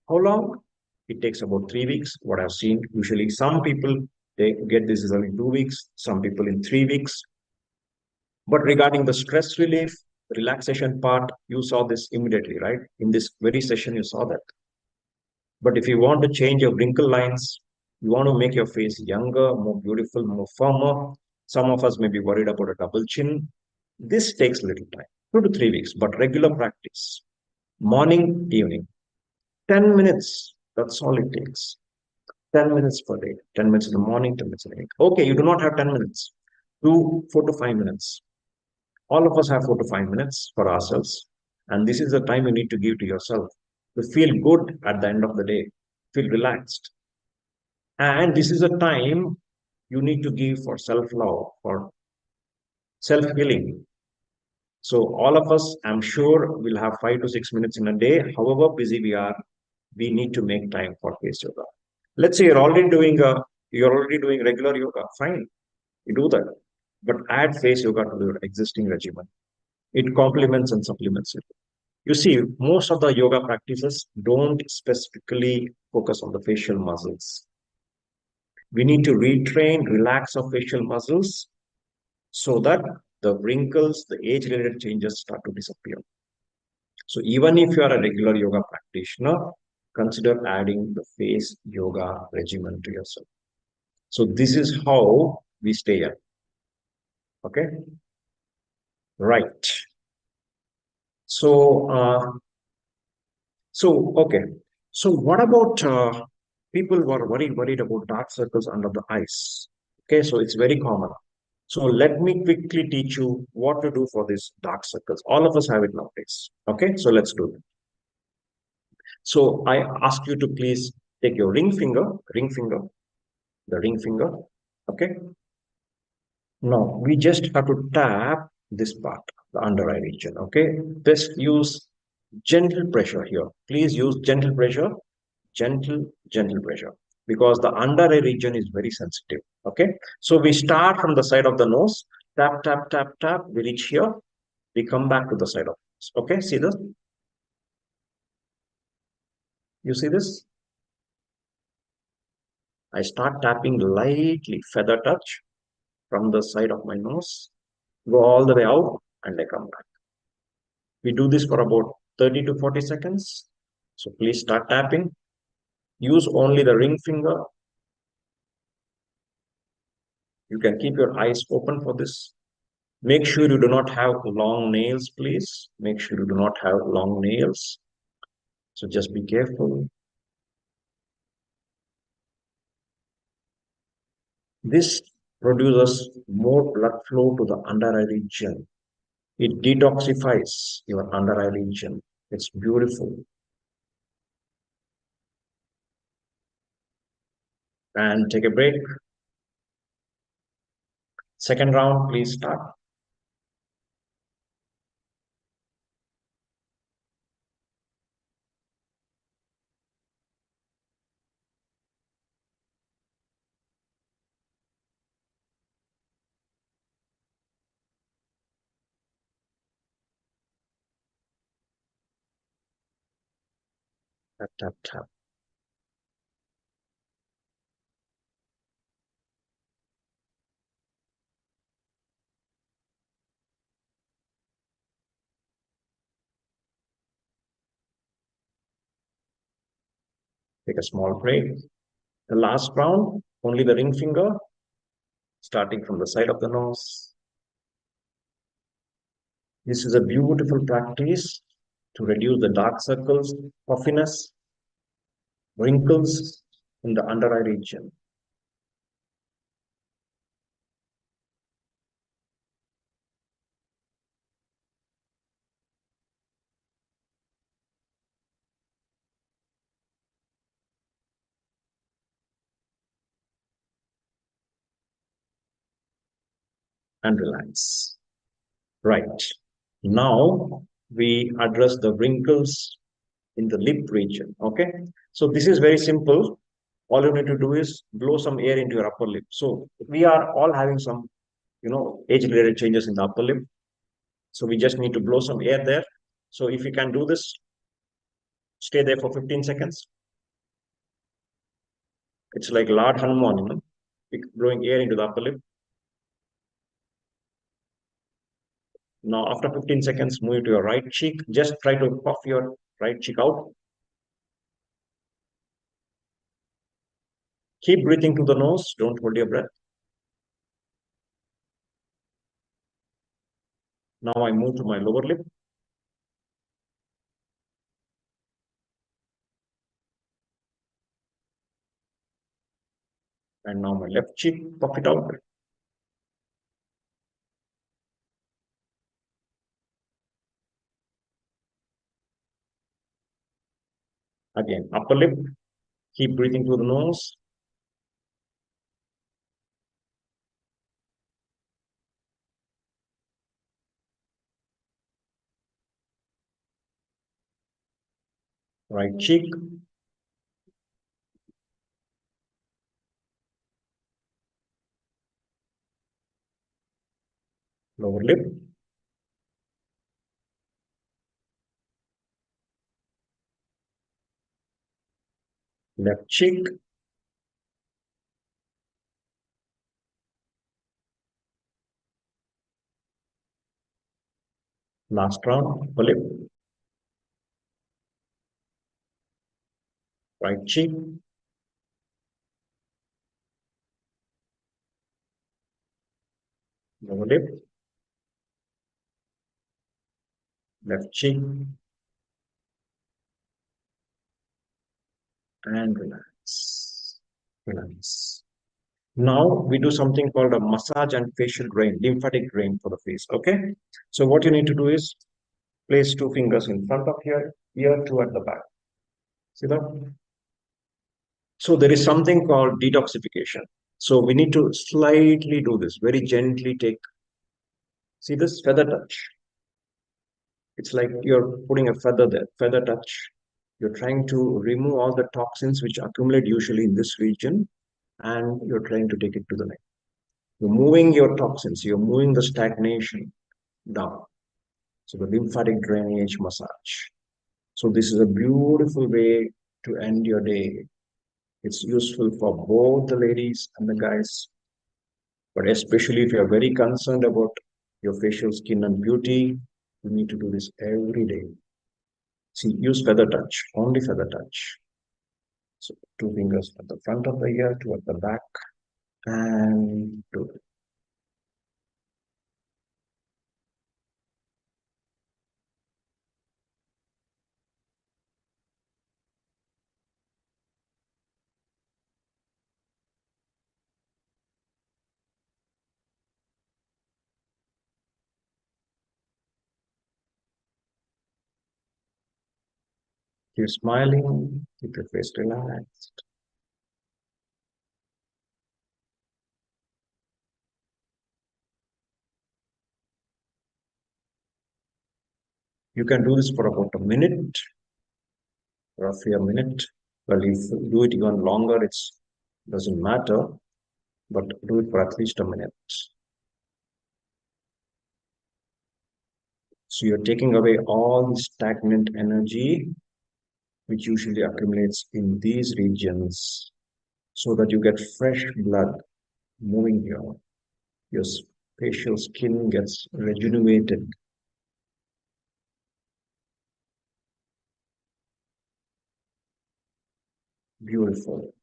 How long? It takes about 3 weeks. What I've seen, usually some people, they get this result in 2 weeks, some people in 3 weeks. But regarding the stress relief, relaxation part, you saw this immediately, right? In this very session, you saw that. But if you want to change your wrinkle lines, you want to make your face younger, more beautiful, more firmer. Some of us may be worried about a double chin. This takes a little time, 2 to 3 weeks, but regular practice. Morning, evening. 10 minutes, that's all it takes. 10 minutes per day. 10 minutes in the morning, 10 minutes in the evening. Okay, you do not have 10 minutes. Do 4 to 5 minutes. All of us have 4 to 5 minutes for ourselves. And this is the time you need to give to yourself to feel good at the end of the day, feel relaxed. And this is a time you need to give for self-love, for self-healing. So all of us, I'm sure, will have 5 to 6 minutes in a day. However busy we are, we need to make time for face yoga. Let's say you're already doing regular yoga. Fine, you do that. But add face yoga to your existing regimen. It complements and supplements it. You see, most of the yoga practices don't specifically focus on the facial muscles. We need to retrain, relax our facial muscles so that the wrinkles, the age-related changes start to disappear. So even if you are a regular yoga practitioner, consider adding the face yoga regimen to yourself. So this is how we stay young. Okay? Right. So, okay. So what about people who are worried about dark circles under the eyes? Okay, so it's very common. So let me quickly teach you what to do for these dark circles. All of us have it nowadays. Okay, so let's do it. So I ask you to please take your ring finger, the ring finger. Okay. Now we just have to tap this part, the under eye region. Okay. Just use gentle pressure here. Please use gentle pressure, gentle pressure, because the under eye region is very sensitive. Okay. So we start from the side of the nose, tap, tap, tap, tap. We reach here. we come back to the side of us. Okay, see this? You see this? I start tapping lightly, feather touch from the side of my nose, go all the way out, and I come back. We do this for about 30 to 40 seconds. So please start tapping. Use only the ring finger. You can keep your eyes open for this. Make sure you do not have long nails, please. Make sure you do not have long nails. So just be careful. This produces more blood flow to the under eye region. It detoxifies your under eye region. It's beautiful. And take a break. Second round, please start. Tap, tap, tap. Take a small break. The last round, only the ring finger, starting from the side of the nose. This is a beautiful practice to reduce the dark circles, puffiness, wrinkles in the under eye region. And relax. Right. Now we address the wrinkles in the lip region. Okay. So this is very simple. All you need to do is blow some air into your upper lip. So we are all having some, age-related changes in the upper lip. So we just need to blow some air there. So if you can do this, stay there for 15 seconds. It's like Lord Hanuman, blowing air into the upper lip. Now, after 15 seconds, move to your right cheek. Just try to puff your right cheek out. Keep breathing through the nose. Don't hold your breath. Now I move to my lower lip. And now my left cheek, puff it out. Again, upper lip. Keep breathing through the nose. Right cheek. Lower lip. Left cheek. Last round, upper lip. Right cheek. Lower lip. Left cheek. And relax. Relax. Now we do something called a massage and facial drain, lymphatic drain for the face. Okay. So what you need to do is place 2 fingers in front of here, ear 2 at the back. See that? So there is something called detoxification. So we need to slightly do this, very gently take. See this feather touch? It's like you're putting a feather there, feather touch. You're trying to remove all the toxins which accumulate usually in this region, and you're trying to take it to the neck. You're moving your toxins, you're moving the stagnation down. So the lymphatic drainage massage. So this is a beautiful way to end your day. It's useful for both the ladies and the guys, but especially if you're very concerned about your facial skin and beauty, you need to do this every day. See, use feather touch, only feather touch. So 2 fingers at the front of the ear, 2 at the back, and 2. Keep smiling, keep your face relaxed. You can do this for about a minute, roughly a minute. Well, if you do it even longer, it doesn't matter, but do it for at least a minute. So you're taking away all the stagnant energy which usually accumulates in these regions so that you get fresh blood moving here. Your facial skin gets rejuvenated. Beautiful.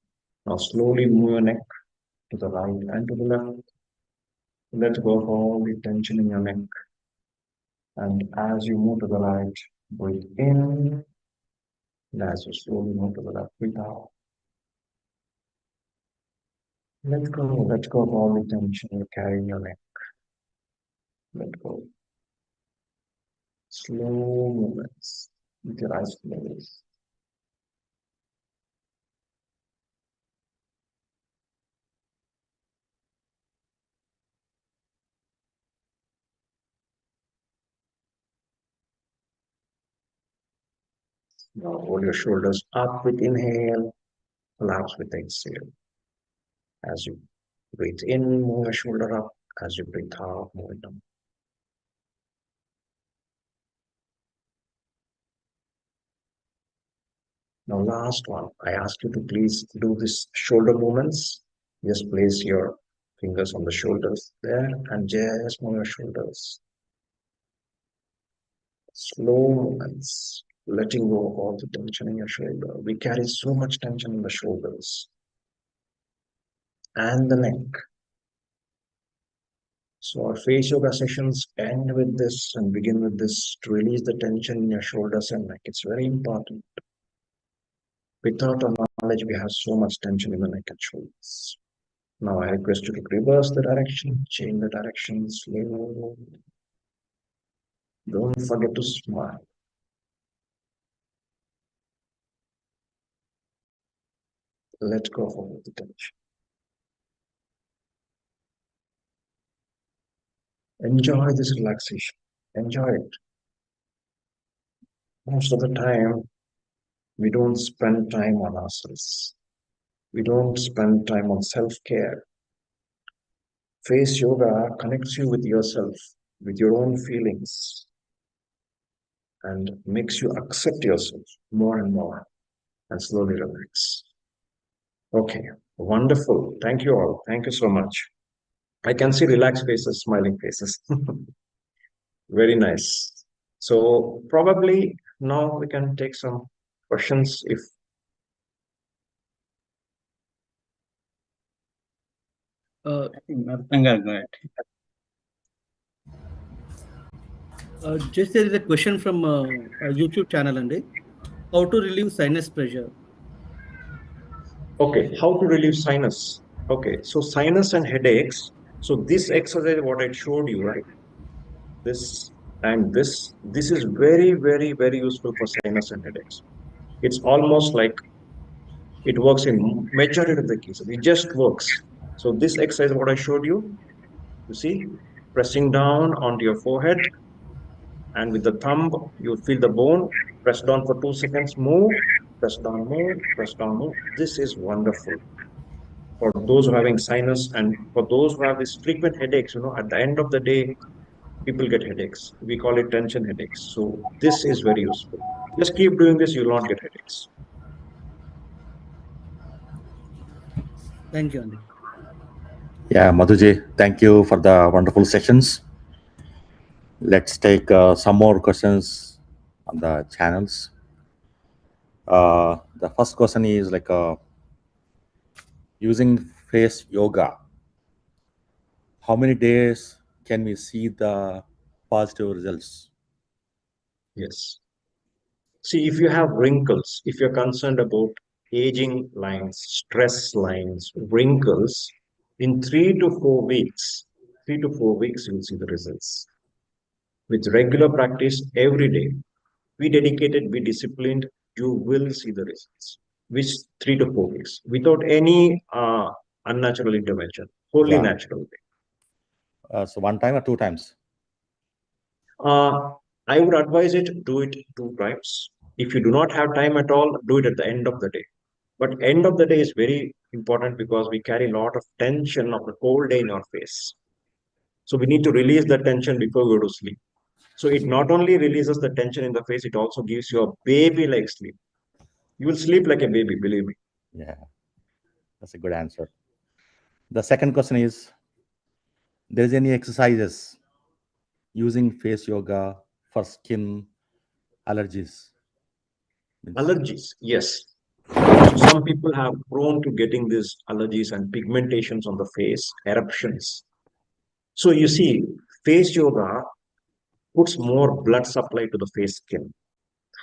Now slowly move your neck to the right and to the left. Let go of all the tension in your neck. And as you move to the right, breathe in. And as you slowly move to the left, breathe out. Let go of all the tension you carry in your neck. Let go. Slow movements with your eyes closed. Now hold your shoulders up with inhale, collapse with exhale. As you breathe in, move your shoulder up. As you breathe out, move it down. Now last one, I ask you to please do this shoulder movements. Just place your fingers on the shoulders there and just move your shoulders. Slow movements, letting go of all the tension in your shoulder. We carry so much tension in the shoulders and the neck. So our face yoga sessions end with this and begin with this to release the tension in your shoulders and neck. It's very important. Without our knowledge, we have so much tension in the neck and shoulders. Now I request you to reverse the direction, change the direction slowly. Don't forget to smile. Let go of all the tension. Enjoy this relaxation. Enjoy it. Most of the time, we don't spend time on ourselves. We don't spend time on self-care. Face yoga connects you with yourself, with your own feelings, and makes you accept yourself more and more and slowly relax. Okay, wonderful. Thank you all. Thank you so much. I can see relaxed faces, smiling faces. Very nice. So probably now we can take some questions if Go ahead. Just there is a question from a YouTube channel, Andy. How to relieve sinus pressure? Okay, how to relieve sinus? Okay, so sinus and headaches. So this exercise, what I showed you, right? This and this is very, very, very useful for sinus and headaches. It's almost like it works in majority of the cases. It just works. So this exercise, what I showed you, you see, pressing down onto your forehead, and with the thumb, you feel the bone, press down for 2 seconds, move, press down, move, press down, move. This is wonderful for those who are having sinus and for those who have these frequent headaches. At the end of the day, people get headaches. We call it tension headaches. So this is very useful. Just keep doing this, you will not get headaches. Thank you, Andy. Yeah, Madhuji, thank you for the wonderful sessions. Let's take some more questions on the channels. The first question is like using face yoga. How many days can we see the positive results? Yes. See, if you have wrinkles, if you're concerned about aging lines, stress lines, wrinkles, in 3 to 4 weeks, you will see the results. With regular practice every day, be dedicated, be disciplined, you will see the results. Which 3 to 4 weeks, without any unnatural intervention, wholly Yeah. natural. So 1 time or 2 times? I would advise it, do it 2 times. If you do not have time at all, do it at the end of the day. But end of the day is very important because we carry a lot of tension of the whole day in our face. So we need to release the tension before we go to sleep. So it not only releases the tension in the face, it also gives you a baby-like sleep. You will sleep like a baby, believe me. Yeah, that's a good answer. The second question is, there's any exercises using face yoga for skin allergies? Allergies, yes. So some people have prone to getting these allergies and pigmentations on the face, eruptions. So you see, face yoga puts more blood supply to the face skin.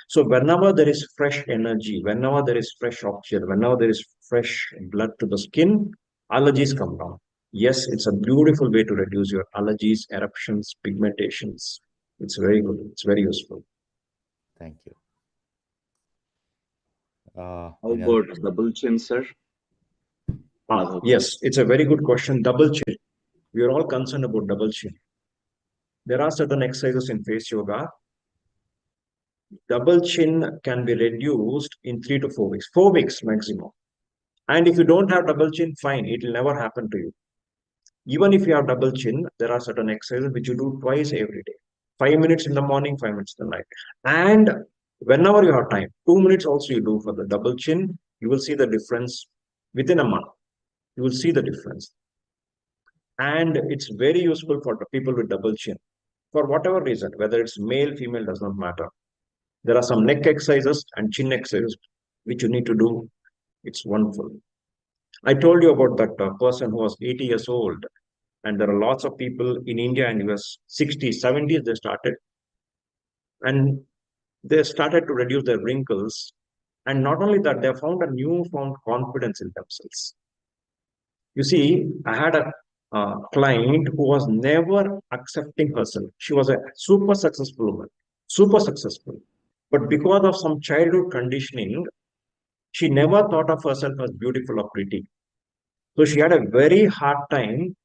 So whenever there is fresh energy, whenever there is fresh oxygen, whenever there is fresh blood to the skin, allergies come down. Yes, it's a beautiful way to reduce your allergies, eruptions, pigmentations. It's very good. It's very useful. Thank you. How about double chin, sir? Yes, it's a very good question. Double chin. We are all concerned about double chin. There are certain exercises in face yoga. Double chin can be reduced in 3 to 4 weeks, 4 weeks maximum. And if you don't have double chin, fine, it will never happen to you. Even if you have double chin, there are certain exercises which you do twice every day. 5 minutes in the morning, 5 minutes in the night. And whenever you have time, 2 minutes also you do for the double chin, you will see the difference within a month. You will see the difference. And it's very useful for the people with double chin. For whatever reason, whether it's male, female, does not matter. There are some neck exercises and chin exercises which you need to do. It's wonderful. I told you about that person who was 80 years old. And there are lots of people in India and US, 60s, 70s, they started. And they started to reduce their wrinkles. And not only that, they found a newfound confidence in themselves. You see, I had a client who was never accepting herself. She was a super successful woman, super successful. But because of some childhood conditioning, she never thought of herself as beautiful or pretty. So she had a very hard time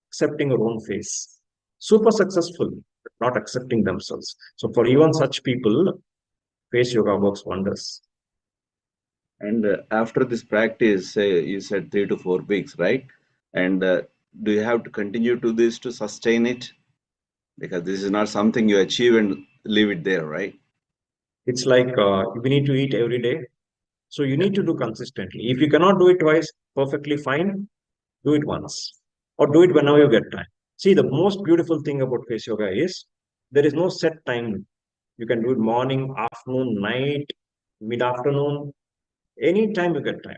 accepting her own face. Super successful, but not accepting themselves. So for even such people, face yoga works wonders. And after this practice, say you said 3 to 4 weeks, right? And do you have to continue to this to sustain it? Because this is not something you achieve and leave it there, right? It's like we need to eat every day. So you need to do consistently. If you cannot do it twice, perfectly fine. Do it once or do it whenever you get time. See, the most beautiful thing about face yoga is there is no set time. You can do it morning, afternoon, night, mid-afternoon, anytime you get time.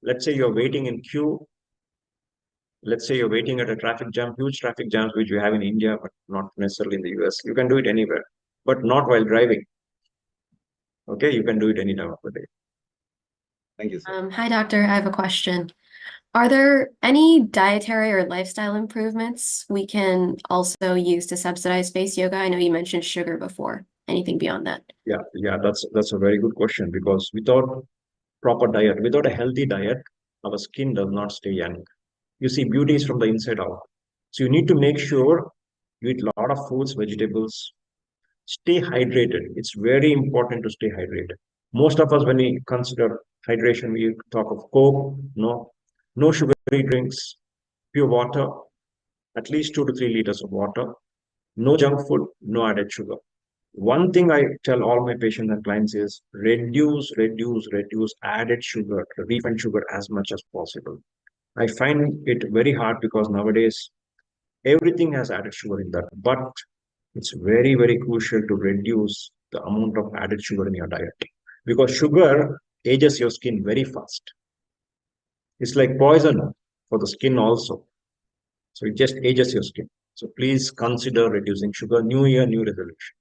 Let's say you're waiting in queue. Let's say you're waiting at a traffic jam, huge traffic jams, which we have in India, but not necessarily in the US. You can do it anywhere, but not while driving. Okay, you can do it any time of the day. Thank you, sir. Hi, doctor. I have a question. Are there any dietary or lifestyle improvements we can also use to subsidize face yoga? I know you mentioned sugar before. Anything beyond that? Yeah, that's a very good question because without proper diet, without a healthy diet, our skin does not stay young. You see, beauty is from the inside out. So you need to make sure you eat a lot of fruits, vegetables. Stay hydrated. It's very important to stay hydrated. Most of us, when we consider hydration, we talk of Coke, no sugary drinks, pure water, at least 2 to 3 liters of water. No junk food, no added sugar. One thing I tell all my patients and clients is reduce added sugar, refined sugar as much as possible. I find it very hard because nowadays everything has added sugar in that, but it's very, very crucial to reduce the amount of added sugar in your diet because sugar ages your skin very fast. It's like poison for the skin also. So it just ages your skin. So please consider reducing sugar. New year, new resolution.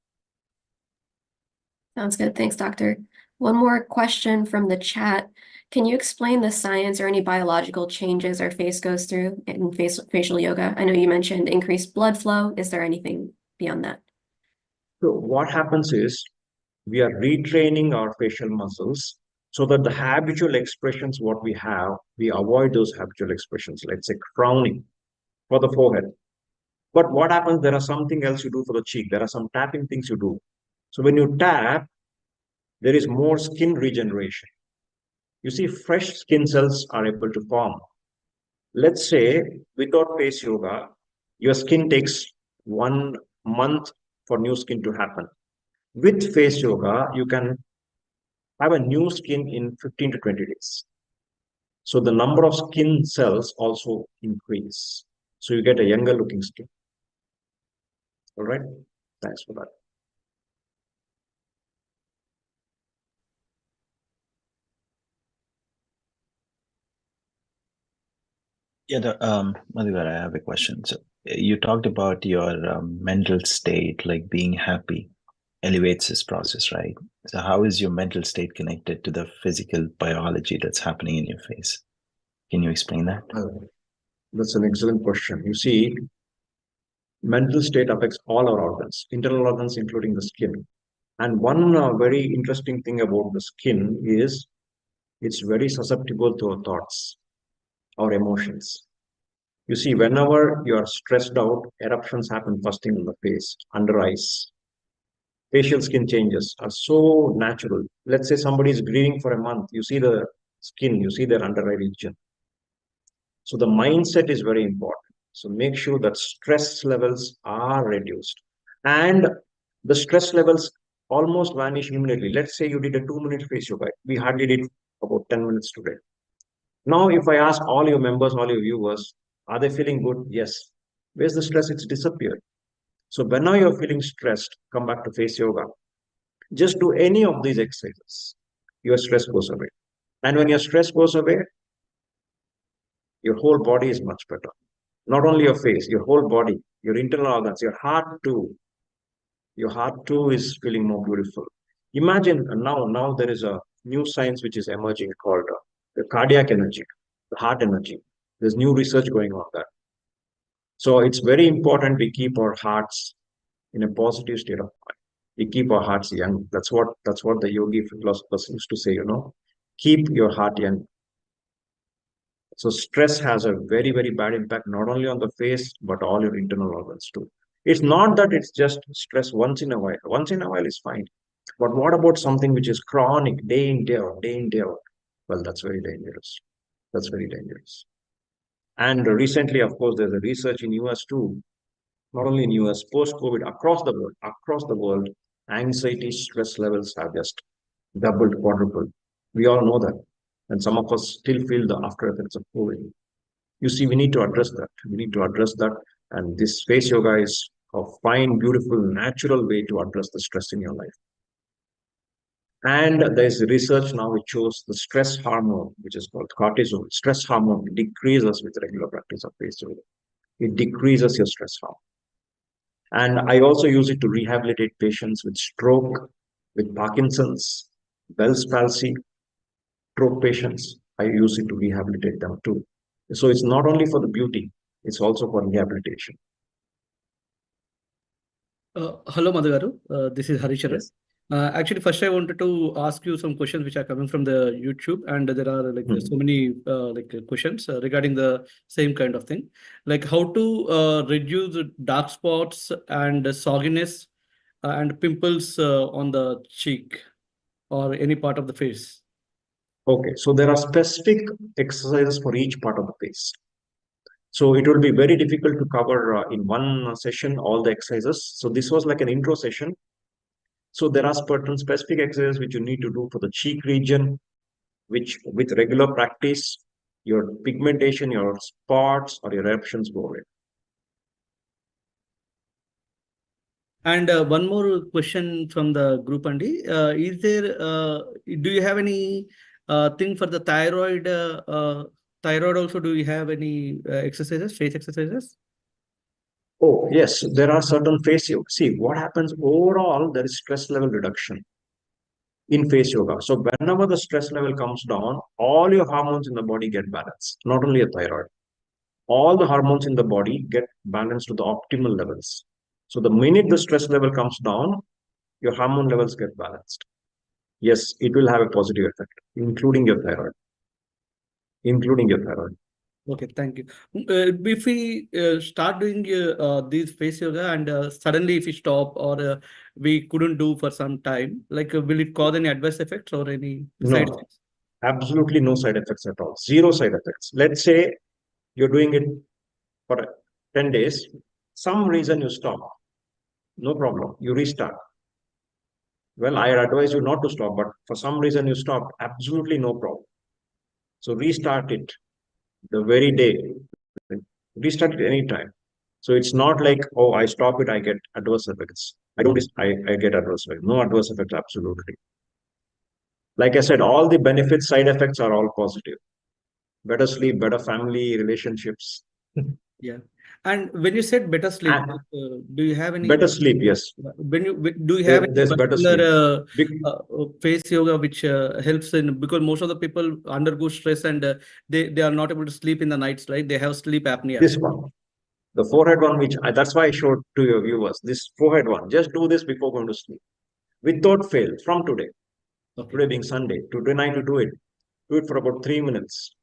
Sounds good. Thanks, doctor. One more question from the chat. Can you explain the science or any biological changes our face goes through in facial yoga? I know you mentioned increased blood flow. Is there anything beyond that? So what happens is we are retraining our facial muscles so that the habitual expressions what we have, we avoid those habitual expressions. Let's say frowning for the forehead. But what happens, there are something else you do for the cheek. There are some tapping things you do. So when you tap, there is more skin regeneration. You see, fresh skin cells are able to form. Let's say without face yoga, your skin takes 1 month for new skin to happen. With face yoga, you can have a new skin in 15 to 20 days. So the number of skin cells also increase. So you get a younger looking skin. All right. Thanks for that. Yeah, Madhu, I have a question. So you talked about your mental state, like being happy elevates this process, right? So how is your mental state connected to the physical biology that's happening in your face? Can you explain that? That's an excellent question. You see, mental state affects all our organs, internal organs, including the skin. And one very interesting thing about the skin is it's very susceptible to our thoughts, our emotions. You see, whenever you are stressed out, eruptions happen first thing in the face, under eyes. Facial skin changes are so natural. Let's say somebody is grieving for a month. You see the skin, you see their under eye region. So the mindset is very important. So make sure that stress levels are reduced. And the stress levels almost vanish immediately. Let's say you did a 2-minute face yoga. We hardly did about 10 minutes today. Now, if I ask all your members, all your viewers, are they feeling good? Yes. Where's the stress? It's disappeared. So whenever you're feeling stressed, come back to face yoga. Just do any of these exercises. Your stress goes away. And when your stress goes away, your whole body is much better. Not only your face, your whole body, your internal organs, your heart too. Your heart too is feeling more beautiful. Imagine now there is a new science which is emerging called the cardiac energy, the heart energy. There's new research going on that. So it's very important we keep our hearts in a positive state of mind. We keep our hearts young. That's what the yogi philosophers used to say, keep your heart young. So stress has a very, very bad impact, not only on the face, but all your internal organs too. It's not that it's just stress once in a while. Once in a while is fine. But what about something which is chronic, day in, day out, day in, day out? Well, that's very dangerous. That's very dangerous. And recently, of course, there's a research in US too, not only in US, post-COVID, across the world, anxiety, stress levels have just doubled, quadrupled. We all know that. And some of us still feel the after effects of COVID. You see, we need to address that. We need to address that. And this face yoga is a fine, beautiful, natural way to address the stress in your life. And there's research now which shows the stress hormone, which is called cortisol. Stress hormone decreases with regular practice of face yoga. It decreases your stress hormone. And I also use it to rehabilitate patients with stroke, with Parkinson's, Bell's palsy, stroke patients. I use it to rehabilitate them too. So it's not only for the beauty, it's also for rehabilitation. Hello, Madhu Garu. This is Harisharan. Yes. Actually, first I wanted to ask you some questions which are coming from the YouTube, and there are so many questions regarding the same kind of thing, like how to reduce dark spots and sogginess and pimples on the cheek or any part of the face. Okay, so there are specific exercises for each part of the face. So it will be very difficult to cover in one session all the exercises. So this was like an intro session. So there are certain specific exercises which you need to do for the cheek region, which with regular practice, your pigmentation, your spots or your eruptions go away. And one more question from the group, Andy. Is there, do you have any thing for the thyroid? Thyroid also, do you have any exercises, face exercises? Oh, yes, there are certain face yoga. See, what happens overall, there is stress level reduction in face yoga. So whenever the stress level comes down, all your hormones in the body get balanced, not only your thyroid. All the hormones in the body get balanced to the optimal levels. So the minute the stress level comes down, your hormone levels get balanced. Yes, it will have a positive effect, including your thyroid. Okay, thank you. If we start doing these face yoga and suddenly if we stop or we couldn't do for some time, like will it cause any adverse effects or any side No, effects? absolutely no side effects at all. Zero side effects. Let's say you're doing it for 10 days, some reason you stop. No problem. You restart. Well, I advise you not to stop, but for some reason you stopped. Absolutely no problem. So restart it the very day. Restart it anytime. So it's not like, oh, I stop it, I get adverse effects. I get adverse effects. No adverse effects, absolutely. Like I said, all the benefits, side effects are all positive. Better sleep, better family relationships. Yeah. And when you said better sleep, And do you have any better sleep, yes. do you have any There's better sleep. particular face yoga which helps in, because most of the people undergo stress and they are not able to sleep in the nights, right? They have sleep apnea. This one, the forehead one, that's why I showed to your viewers, this forehead one. Just do this before going to sleep. Without fail, from today. Okay. Today being Sunday, tonight to do it. Do it for about 3 minutes.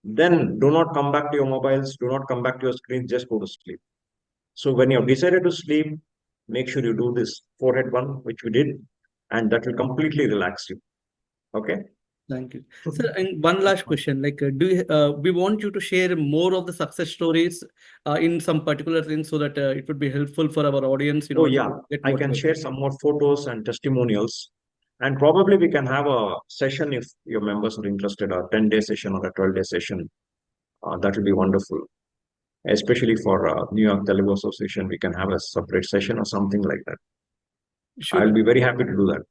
Then do not come back to your mobiles. Do not come back to your screen. Just go to sleep. So when you have decided to sleep, make sure you do this forehead one, which we did, and that will completely relax you. Okay. Thank you. Sir, and one last question, like, we want you to share more of the success stories in some particular things so that it would be helpful for our audience, Oh, yeah. to get I can motivated. share some more photos and testimonials. And probably we can have a session if your members are interested, a 10-day session or a 12-day session. That will be wonderful. Especially for New York Telugu Association, we can have a separate session or something like that. Sure. I'll be very happy to do that.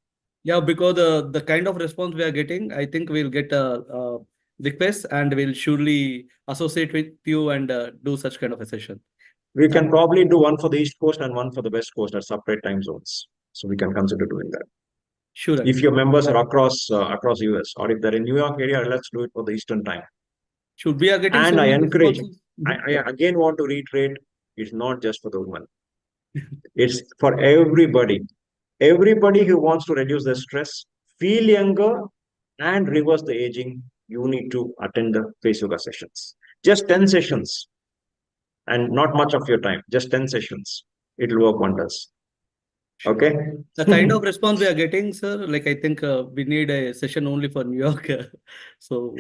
Yeah, because the kind of response we are getting, I think we'll get a request and we'll surely associate with you and do such kind of a session. We can probably do one for the East Coast and one for the West Coast at separate time zones. So we can consider doing that. Sure. If your members are across US, or if they're in New York area, let's do it for the Eastern time. Should we are getting and so I many encourage, responses? I again want to reiterate, it's not just for the women. It's for everybody. Everybody who wants to reduce their stress, feel younger, and reverse the aging, you need to attend the face yoga sessions. Just 10 sessions and not much of your time, just 10 sessions. It will work wonders. Okay. The kind of response we are getting, sir, like I think we need a session only for New York. So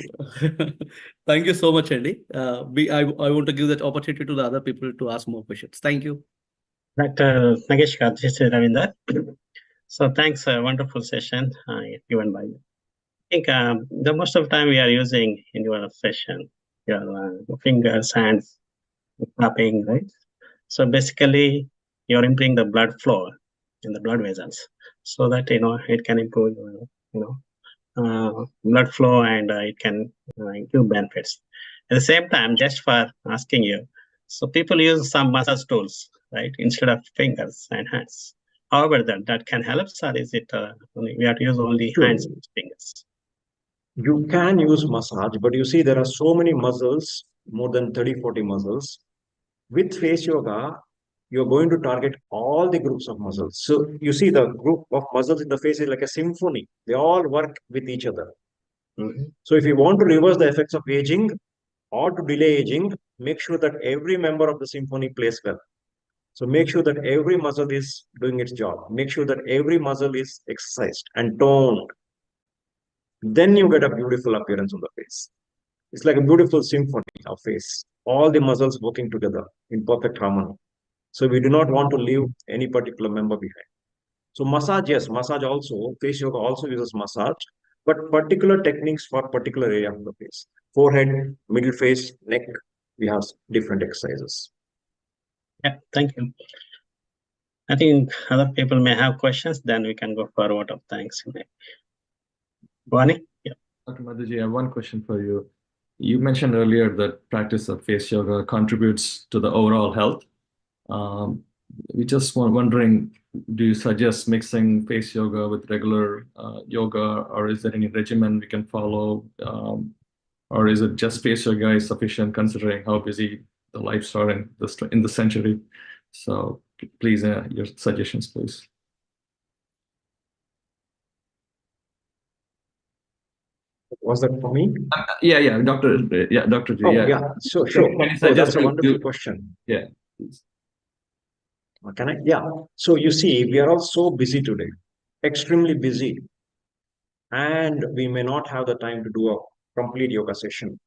thank you so much, Andy. I want to give that opportunity to the other people to ask more questions. Thank you. Dr. Nagesh, this is Ravinder. So thanks, wonderful session given by you. I think the most of the time we are using in your session, your fingers, hands, tapping, right? So basically, you're improving the blood flow in the blood vessels, so that it can improve blood flow and it can give benefits. At the same time, just for asking you, so people use some massage tools, right, instead of fingers and hands. However, that can help, or is it we have to use only hands and fingers? You can use massage, but you see there are so many muscles, more than 30-40 muscles. With face yoga, you're going to target all the groups of muscles. So you see the group of muscles in the face is like a symphony. They all work with each other. Mm-hmm. So if you want to reverse the effects of aging or to delay aging, make sure that every member of the symphony plays well. So make sure that every muscle is doing its job. Make sure that every muscle is exercised and toned. Then you get a beautiful appearance on the face. It's like a beautiful symphony of face. all the muscles working together in perfect harmony. So we do not want to leave any particular member behind. So massage, yes, massage also, face yoga also uses massage, but particular techniques for particular area of the face. Forehead, middle face, neck, we have different exercises. Yeah, thank you. I think other people may have questions, then we can go for a vote of thanks. Vani? Yeah. Dr. Madhuji, I have one question for you. You mentioned earlier that practice of face yoga contributes to the overall health. We just were wondering, do you suggest mixing face yoga with regular yoga, or is there any regimen we can follow? Or is it just face yoga is sufficient considering how busy the lives are in the century? So please, your suggestions, please. Was that for me? Yeah, Dr. Dr. G. Oh, Yeah. yeah, so sure. Can you Oh, suggest that's a wonderful question. Yeah. Please. Can I? Yeah. So you see, we are all so busy today, extremely busy, and we may not have the time to do a complete yoga session.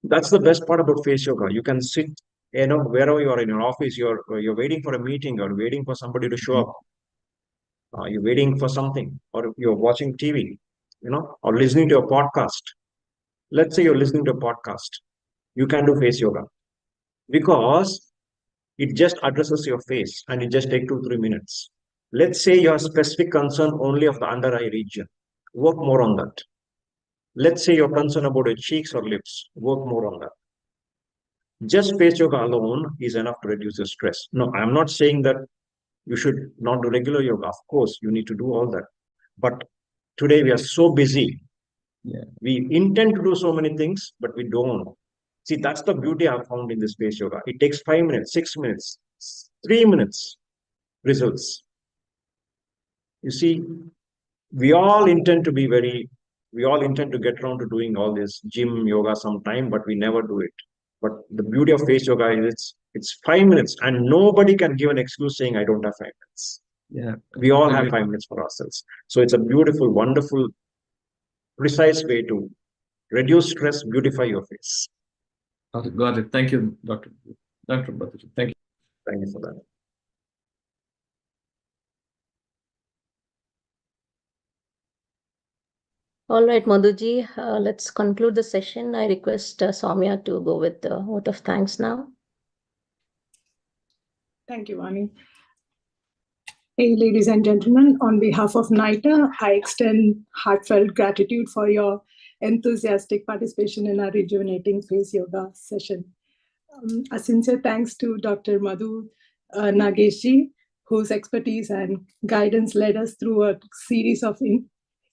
That's the best part about face yoga. You can sit, wherever you are in your office, you're waiting for a meeting or waiting for somebody to show up. You're waiting for something, or you're watching TV, or listening to a podcast. Let's say you're listening to a podcast. You can do face yoga because it just addresses your face and it just takes 2-3 minutes. Let's say you have specific concern only of the under eye region. Work more on that. Let's say you're concerned about your cheeks or lips. Work more on that. Just face yoga alone is enough to reduce your stress. No, I'm not saying that you should not do regular yoga. Of course, you need to do all that. But today we are so busy. Yeah. We intend to do so many things, but we don't. See, that's the beauty I've found in this face yoga. It takes 5 minutes, 6 minutes, 3 minutes results. You see, we all intend to get around to doing all this gym yoga sometime, but we never do it. But the beauty of face yoga is it's 5 minutes, and nobody can give an excuse saying I don't have 5 minutes. Yeah. We all have 5 minutes for ourselves. So it's a beautiful, wonderful, precise way to reduce stress, beautify your face. Got it. Thank you, Dr. Bhattaji. Thank you. Thank you for that. All right, Madhuji, let's conclude the session. I request Soumya to go with the vote of thanks now. Thank you, Vani. Hey, ladies and gentlemen, on behalf of NYTTA, I extend heartfelt gratitude for your enthusiastic participation in our rejuvenating face yoga session. A sincere thanks to Dr. Madhu Nagesh, whose expertise and guidance led us through a series of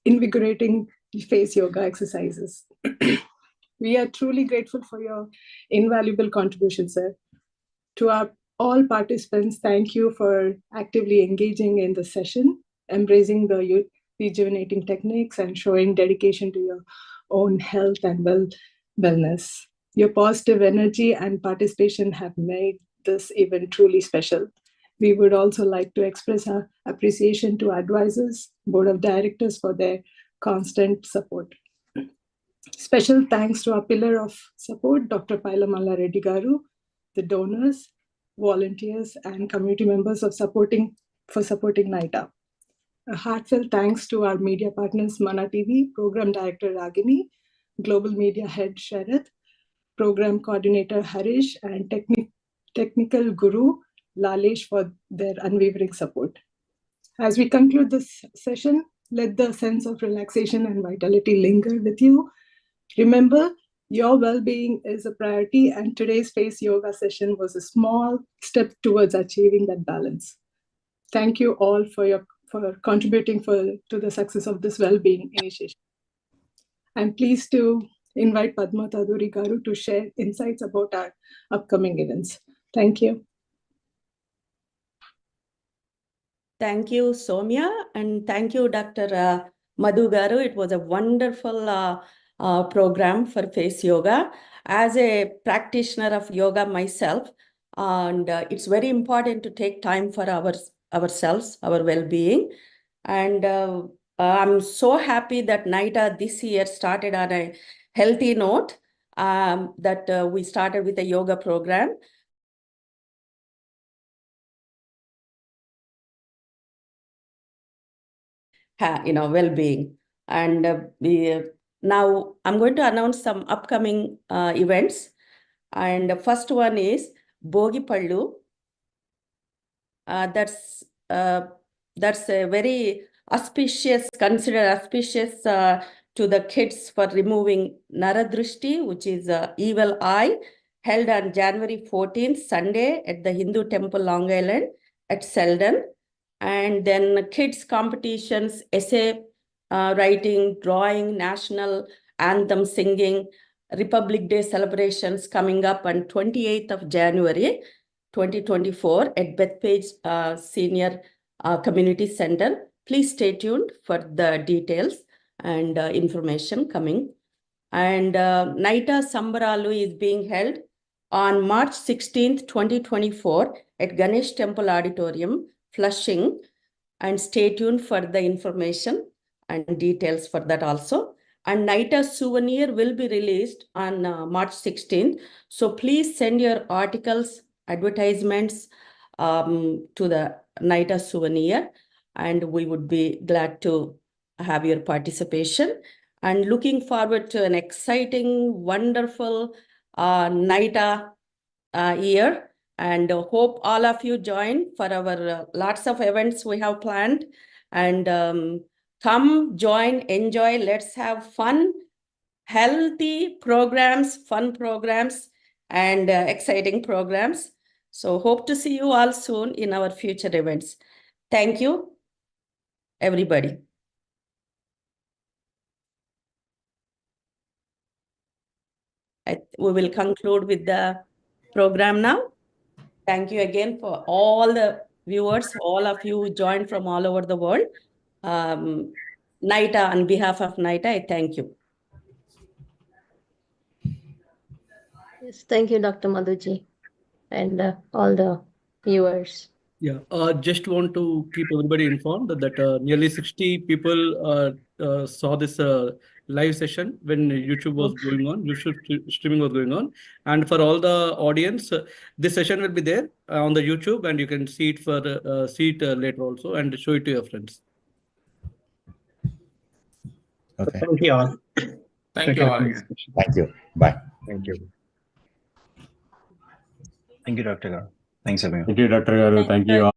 invigorating face yoga exercises. We are truly grateful for your invaluable contribution, sir. To our all participants, thank you for actively engaging in the session, embracing the rejuvenating techniques, and showing dedication to your own health and wellness. Your positive energy and participation have made this event truly special. We would also like to express our appreciation to advisors, board of directors for their constant support. Special thanks to our pillar of support, Dr. Pailamala Reddy Garu, the donors, volunteers, and community members for supporting NYTTA. A heartfelt thanks to our media partners, Mana TV, Program Director Ragini, Global Media Head Sharath, Program Coordinator Harish, and Technical Guru Lalesh for their unwavering support. As we conclude this session, let the sense of relaxation and vitality linger with you. Remember, your well-being is a priority, and today's face yoga session was a small step towards achieving that balance. Thank you all for contributing to the success of this well-being initiative. I'm pleased to invite Padma Taduri Garu to share insights about our upcoming events. Thank you. Thank you, Soumya, and thank you, Dr. Madhu Garu. It was a wonderful program for face yoga. As a practitioner of yoga myself, and it's very important to take time for ourselves, our well-being. And I'm so happy that NYTTA this year started on a healthy note. that we started with a yoga program. Well-being. And now I'm going to announce some upcoming events. And the first one is Bogi Pallu. That's a very auspicious, considered auspicious to the kids for removing Naradrishti, which is evil eye, held on January 14th, Sunday at the Hindu Temple, Long Island at Selden. And then kids competitions, essay writing, drawing, national anthem singing, Republic Day celebrations coming up on 28th of January, 2024 at Bethpage Senior Community Center. Please stay tuned for the details and information coming. And NYTTA Sambaralu is being held on March 16th, 2024 at Ganesh Temple Auditorium, Flushing. And stay tuned for the information and details for that also. And NYTTA souvenir will be released on March 16th. So please send your articles, advertisements to the NYTTA souvenir, and we would be glad to have your participation. And looking forward to an exciting, wonderful NYTTA year. And hope all of you join for our lots of events we have planned. And come, join, enjoy. Let's have fun, healthy programs, fun programs, and exciting programs. So hope to see you all soon in our future events. Thank you, everybody. We will conclude with the program now. Thank you again for all the viewers, all of you who joined from all over the world. NYTTA, on behalf of NYTTA, I thank you. Yes, thank you, Dr. Madhuji, and all the viewers. Yeah, just want to keep everybody informed that nearly 60 people saw this live session when YouTube was going on, YouTube streaming was going on. And for all the audience, this session will be there on the YouTube, and you can see it later also and show it to your friends. Okay. Thank you all. Thank you all. Thank you. Bye. Thank you. Thank you, Dr. Garu. Thanks, everyone. Thank you, Dr. Garu. Thank you all.